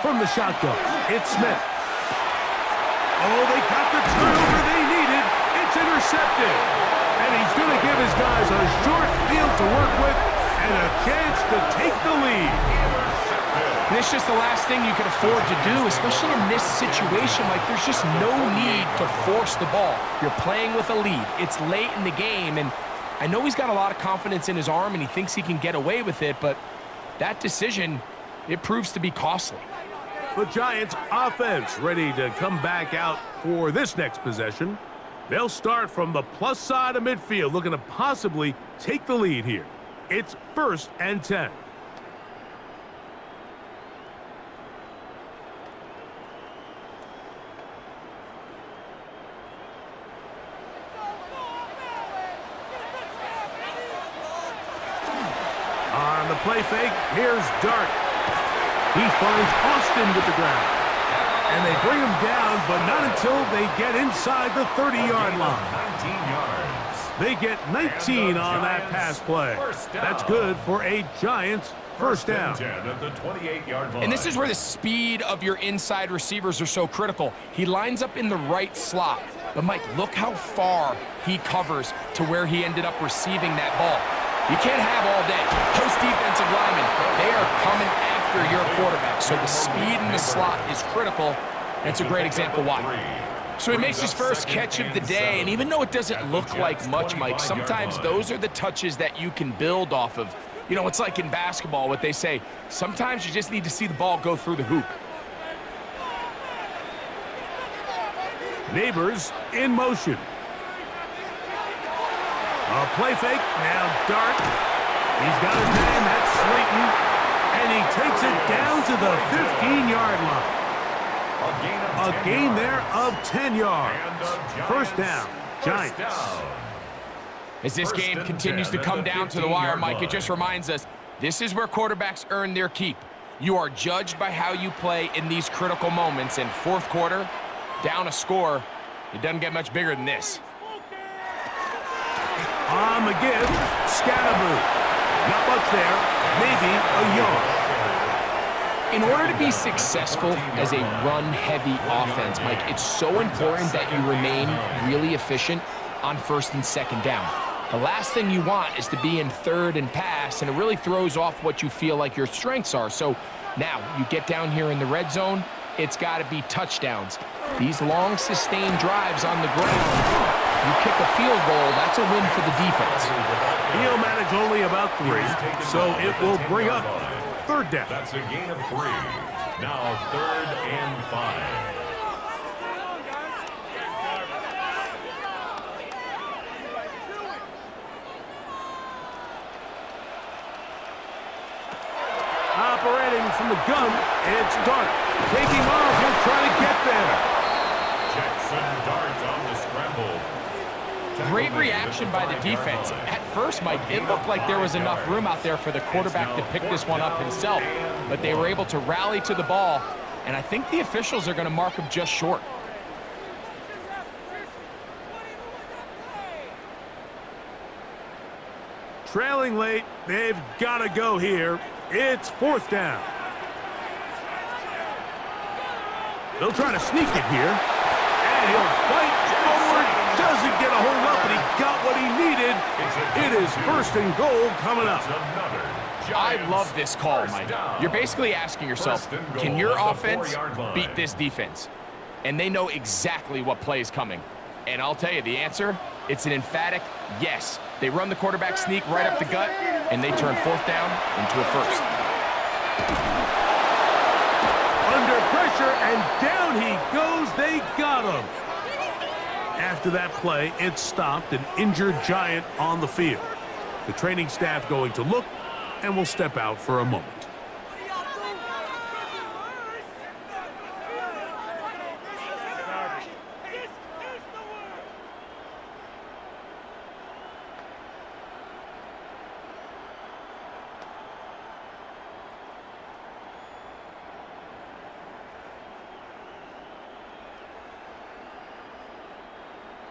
From the shotgun, it's Smith. Oh, they got the turnover they needed. It's intercepted. And he's going to give his guys a short field to work with and a chance to take the lead.
And it's just the last thing you can afford to do, especially in this situation. Like, there's just no need to force the ball. You're playing with a lead. It's late in the game, and I know he's got a lot of confidence in his arm, and he thinks he can get away with it, but that decision, it proves to be costly.
The Giants offense ready to come back out for this next possession. They'll start from the plus side of midfield, looking to possibly take the lead here. It's 1st and 10. play fake. Here's Dart. He finds Austin with the ground. And they bring him down, but not until they get inside the 30-yard line.
19 yards.
They get 19 on that pass play. That's good for a Giants first down.
10 at the 28-yard line.
And this is where the speed of your inside receivers are so critical. He lines up in the right slot. But, Mike, look how far he covers to where he ended up receiving that ball. You can't have all day. Those defensive linemen, they are coming after your quarterback. So the speed in the slot is critical. And it's a great example why. So he makes his first catch of the day, and even though it doesn't look like much, Mike, sometimes those are the touches that you can build off of. You know, it's like in basketball, what they say, sometimes you just need to see the ball go through the hoop.
Neighbors in motion. A play fake. Now Dart. He's got his man. That's Slayton. And he takes it down to the 15-yard line. A gain there of 10 yards. First down, Giants.
As this game continues to come down to the wire, Mike, it just reminds us, this is where quarterbacks earn their keep. You are judged by how you play in these critical moments. And fourth quarter, down a score, it doesn't get much bigger than this.
On the give, Scatterboo. Not much there, maybe a yard.
In order to be successful as a run-heavy offense, Mike, it's so important that you remain really efficient on first and second down. The last thing you want is to be in third and pass, and it really throws off what you feel like your strengths are. So now you get down here in the red zone, it's got to be touchdowns. These long, sustained drives on the ground, you kick a field goal, that's a win for the defense.
He'll manage only about 3, so it will bring up third down.
That's a gain of 3. Now 3rd and 5.
Operating from the gun, it's Dart. Taking off, he'll try to get there.
Jackson Dart on the scramble.
Great reaction by the defense. At first, Mike, it looked like there was enough room out there for the quarterback to pick this one up himself, but they were able to rally to the ball, and I think the officials are going to mark him just short.
Trailing late, they've got to go here. It's fourth down. They'll try to sneak it here, and he'll fight forward. Doesn't get a hold up, but he got what he needed. It is first and goal coming up.
I love this call, Mike. You're basically asking yourself, can your offense beat this defense? And they know exactly what play is coming. And I'll tell you the answer, it's an emphatic yes. They run the quarterback sneak right up the gut, and they turn fourth down into a first.
Under pressure, and down he goes. They got him. After that play, it stopped an injured Giant on the field. The training staff going to look, and will step out for a moment.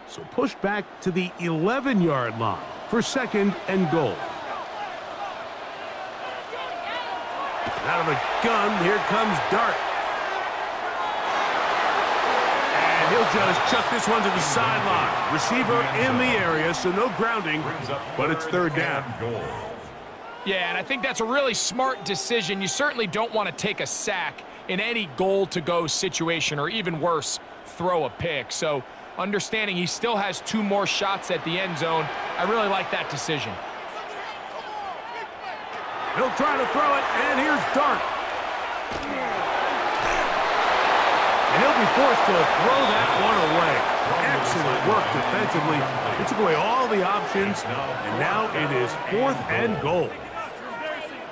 So pushed back to the 11-yard line for second and goal. Out of the gun, here comes Dart. And he'll just chuck this one to the sideline. Receiver in the area, so no grounding, but it's third down.
Yeah, and I think that's a really smart decision. You certainly don't want to take a sack in any goal-to-go situation, or even worse, throw a pick. So understanding he still has 2 more shots at the end zone, I really like that decision.
He'll try to throw it, and here's Dart. And he'll be forced to throw that one away. Excellent work defensively. It took away all the options, and now it is fourth and goal.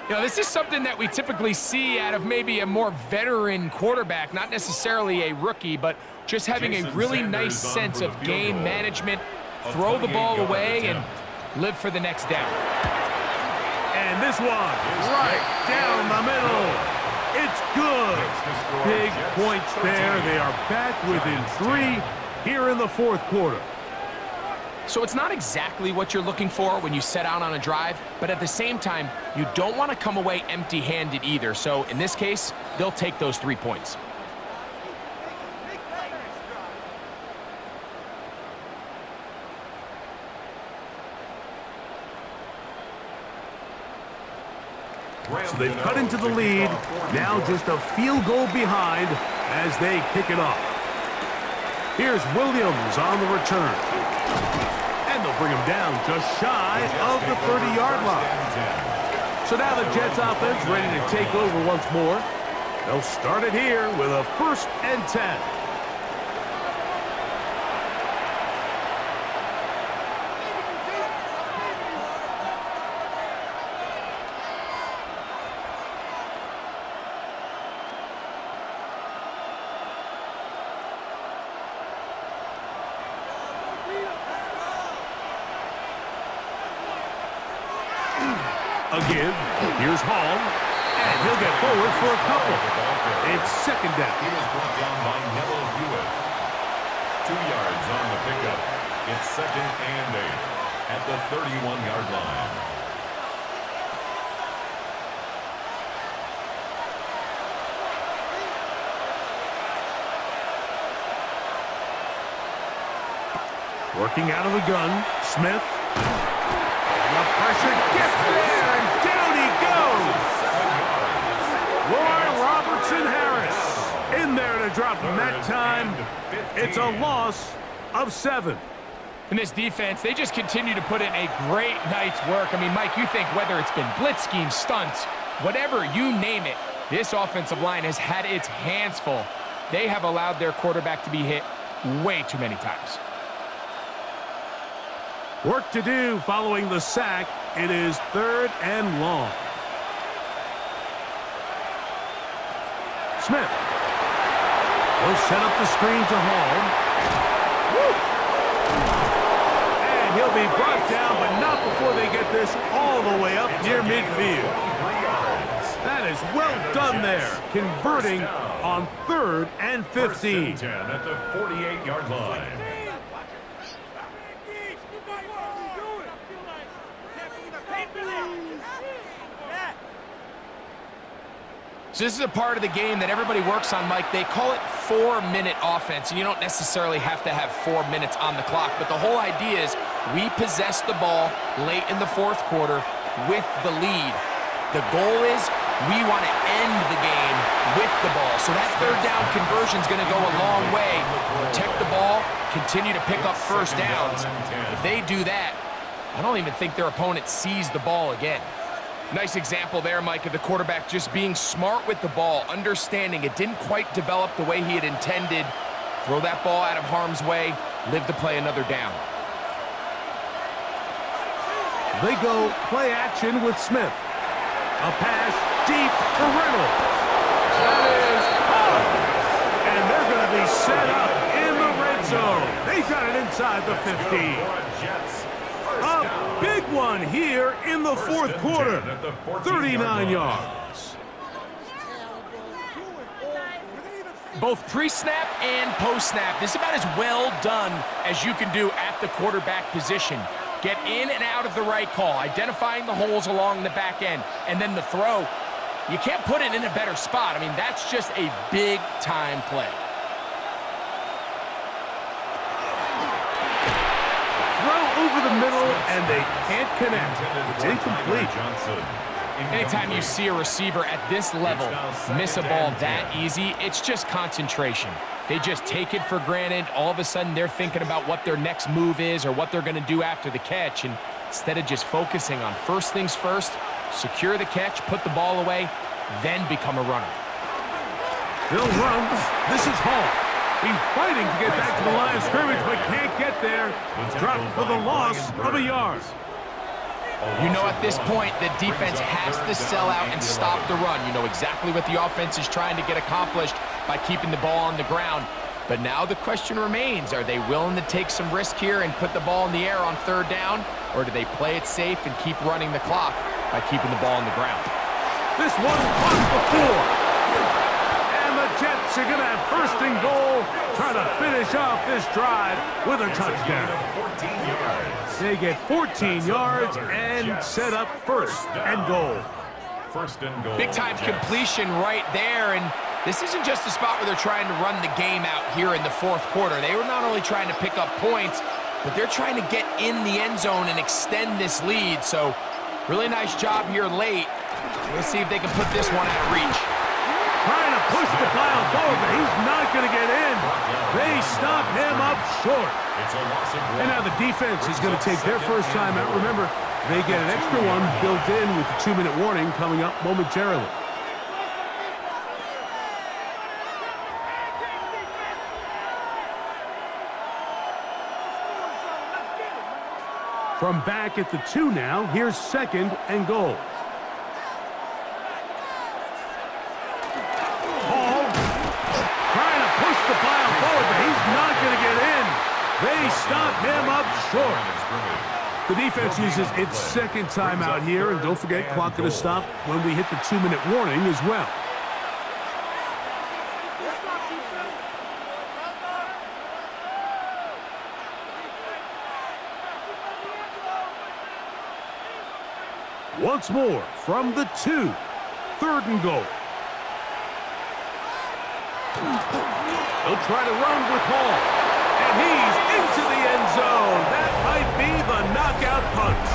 You know, this is something that we typically see out of maybe a more veteran quarterback, not necessarily a rookie, but just having a really nice sense of game management, throw the ball away, and live for the next down.
And And this one, right down the middle. It's good. Big points there. They are back within 3 here in the fourth quarter.
So it's not exactly what you're looking for when you set out on a drive, but at the same time, you don't want to come away empty-handed either. So in this case, they'll take those 3 points.
So they've cut into the lead. Now just a field goal behind as they kick it off. Here's Williams on the return. And they'll bring him down just shy of the 30-yard line. So now the Jets offense ready to take over once more. They'll start it here with a 1st and 10. A give. Here's Hall. And he'll get forward for a couple. It's 2nd down.
He was brought down by Neville Hewitt. 2 yards on the pickup. It's 2nd and 8 at the 31-yard line.
Working out of the gun. Smith. The pressure gets there, and down he goes. Roy Robertson-Harris in there to drop him that time. It's a loss of 7.
In this defense, they just continue to put in a great night's work. I mean, Mike, you think whether it's been blitz schemes, stunts, whatever, you name it, this offensive line has had its hands full. They have allowed their quarterback to be hit way too many times.
Work to do following the sack. It is 3rd and long. Smith. He'll set up the screen to Hall. Woo! And he'll be brought down, but not before they get this all the way up near midfield. That is well done there, converting on 3rd and 15.
10 at the 48-yard line.
So this is a part of the game that everybody works on, Mike. They call it 4-minute offense, and you don't necessarily have to have 4 minutes on the clock. But the whole idea is we possess the ball late in the fourth quarter with the lead. The goal is we want to end the game with the ball. So that 3rd down conversion is going to go a long way. Protect the ball, continue to pick up 1st downs. If they do that, I don't even think their opponent sees the ball again. Nice example there, Mike, of the quarterback just being smart with the ball, understanding it didn't quite develop the way he had intended. Throw that ball out of harm's way, live to play another down.
They go play action with Smith. A pass deep for Reynolds. That is caught. And they're going to be set up in the red zone. They got it inside the 15. A big one here in the fourth quarter. 39 yards.
Both pre-snap and post-snap, this is about as well done as you can do at the quarterback position. Get in and out of the right call, identifying the holes along the back end, and then the throw. You can't put it in a better spot. I mean, that's just a big-time play.
Throw over the middle, and they can't connect. It's incomplete.
Anytime you see a receiver at this level miss a ball that easy, it's just concentration. They just take it for granted. All of a sudden, they're thinking about what their next move is or what they're going to do after the catch. And instead of just focusing on first things first, secure the catch, put the ball away, then become a runner.
They'll run. This is Hall. He's fighting to get back to the line of scrimmage, but can't get there. Dropped for the loss of a yard.
You know at this point the defense has to sell out and stop the run. You know exactly what the offense is trying to get accomplished by keeping the ball on the ground. But now the question remains, are they willing to take some risk here and put the ball in the air on 3rd down? Or do they play it safe and keep running the clock? by keeping the ball on the ground.
This one off the floor. And the Jets are going to have first and goal, trying to finish off this drive with a touchdown.
14 yards.
They get 14 yards and set up first and goal.
First and goal.
Big-time completion right there, and this isn't just a spot where they're trying to run the game out here in the fourth quarter. They were not only trying to pick up points, but they're trying to get in the end zone and extend this lead. So really nice job here late. Let's see if they can put this one out of reach.
Trying to push the pile forward, but he's not going to get in. They stop him up short.
It's a loss of one.
And now the defense is going to take their first time out. Remember, they get an extra one built in with the 2-minute warning coming up momentarily. From back at the 2 now, here's second and goal. Hall trying to push the pile forward, but he's not going to get in. They stop him up short. The defense uses its second timeout here, and don't forget, clock going to stop when we hit the 2-minute warning as well. Once more from the 2, third and goal. He'll try to run with Hall, and he's into the end zone. That might be the knockout punch.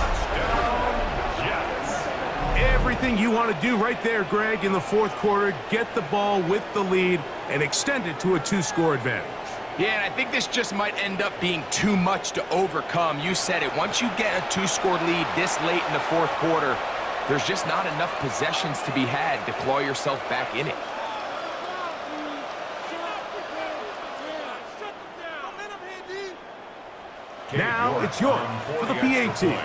Everything you want to do right there, Greg, in the fourth quarter, get the ball with the lead and extend it to a 2-score advantage.
Yeah, and I think this just might end up being too much to overcome. You said it. Once you get a 2-score lead this late in the fourth quarter, there's just not enough possessions to be had to claw yourself back in it.
Now it's York for the PA team.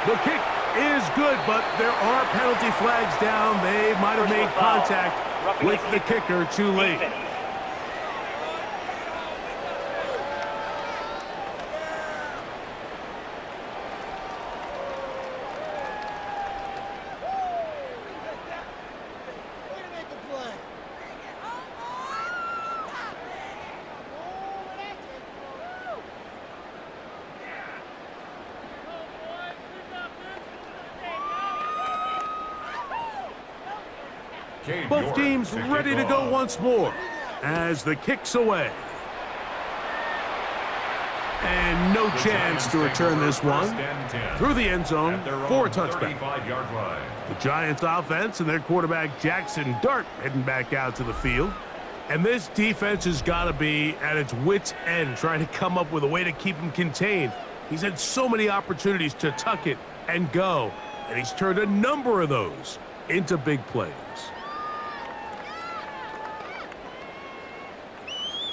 The kick is good, but there are penalty flags down. They might have made contact with the kicker too late. Both teams ready to go once more as the kick's away. And no chance to return this one through the end zone for a touchback. The Giants offense and their quarterback Jackson Dart heading back out to the field. And this defense has got to be at its wits' end trying to come up with a way to keep him contained. He's had so many opportunities to tuck it and go, and he's turned a number of those into big plays.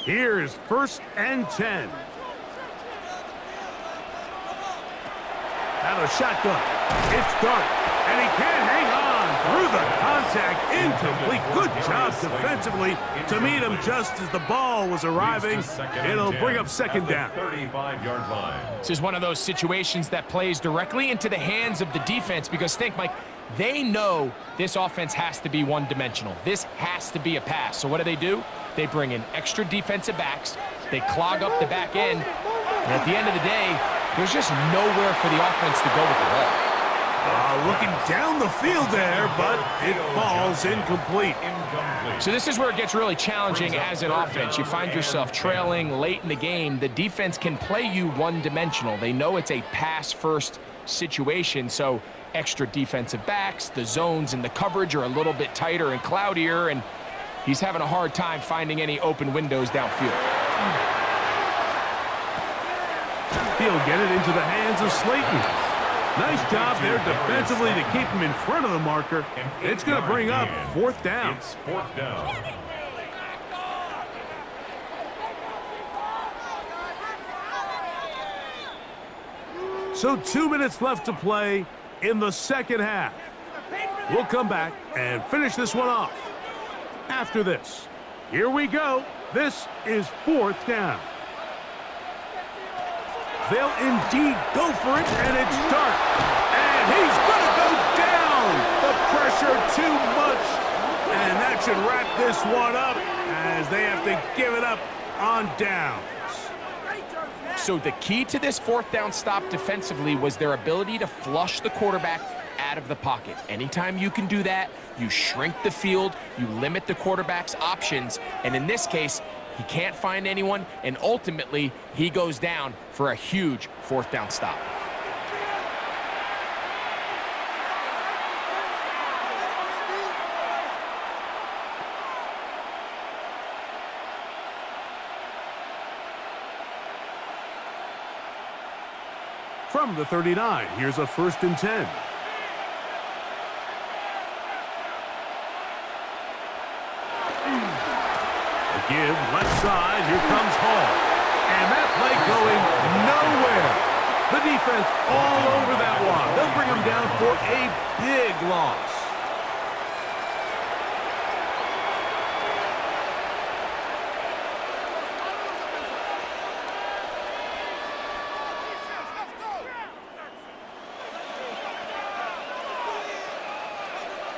Here's first and 10. Out of shotgun. It's Dart, and he can't hang on through the contact. Incomplete. Good job defensively to meet him just as the ball was arriving. It'll bring up second down.
35-yard line.
This is one of those situations that plays directly into the hands of the defense because think, Mike, they know this offense has to be one-dimensional. This has to be a pass. So what do? They bring in extra defensive backs. They clog up the back end. And at the end of the day, there's just nowhere for the offense to go with the ball.
Looking down the field there, but it falls incomplete.
So this is where it gets really challenging as an offense. You find yourself trailing late in the game. The defense can play you one-dimensional. They know it's a pass-first situation, so extra defensive backs, the zones and the coverage are a little bit tighter and cloudier, and he's having a hard time finding any open windows downfield.
He'll get it into the hands of Slayton. Nice job there defensively to keep him in front of the marker. It's going to bring up fourth down.
It's fourth down.
So 2 minutes left to play in the second half. We'll come back and finish this one off after this. Here we go. This is fourth down. They'll indeed go for it, and it's dark. And he's going to go down. The pressure too much. And that should wrap this one up as they have to give it up on downs.
So the key to this fourth down stop defensively was their ability to flush the quarterback out of the pocket. Anytime you can do that, you shrink the field, you limit the quarterback's options, and in this case, he can't find anyone, and ultimately, he goes down for a huge fourth down stop.
From the 39, here's a 1st and 10. A give, left side, here comes Hall. And that play going nowhere. The defense all over that one. They'll bring him down for a big loss.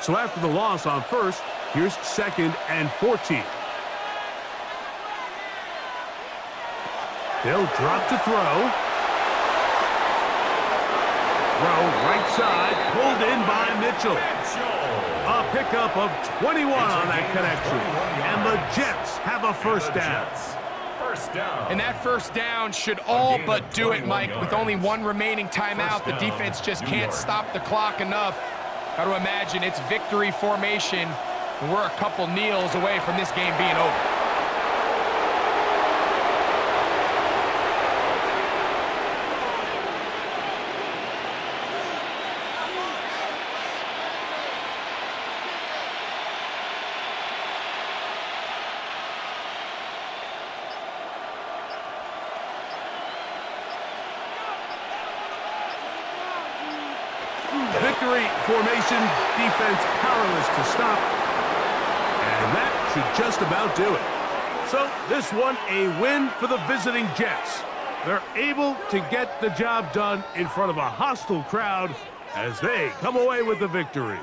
So after the loss on 1st, here's 2nd and 14. They'll drop to throw. Throw right side, pulled in by Mitchell. A pickup of 21 on that connection. And the Jets have a 1st down.
And that 1st down should all but do it, Mike. With only one remaining timeout, the defense just can't stop the clock enough. Got to imagine it's victory formation, and we're a couple kneels away from this game being over.
Victory formation, defense powerless to stop. And that should just about do it. So this one a win for the visiting Jets. They're able to get the job done in front of a hostile crowd as they come away with the victory.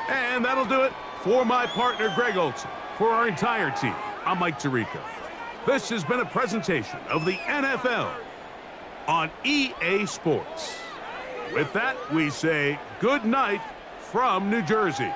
And that'll do it for my partner Greg Olson. For our entire team, I'm Mike Tirico. This has been a presentation of the NFL on EA Sports. With that, we say good night from New Jersey.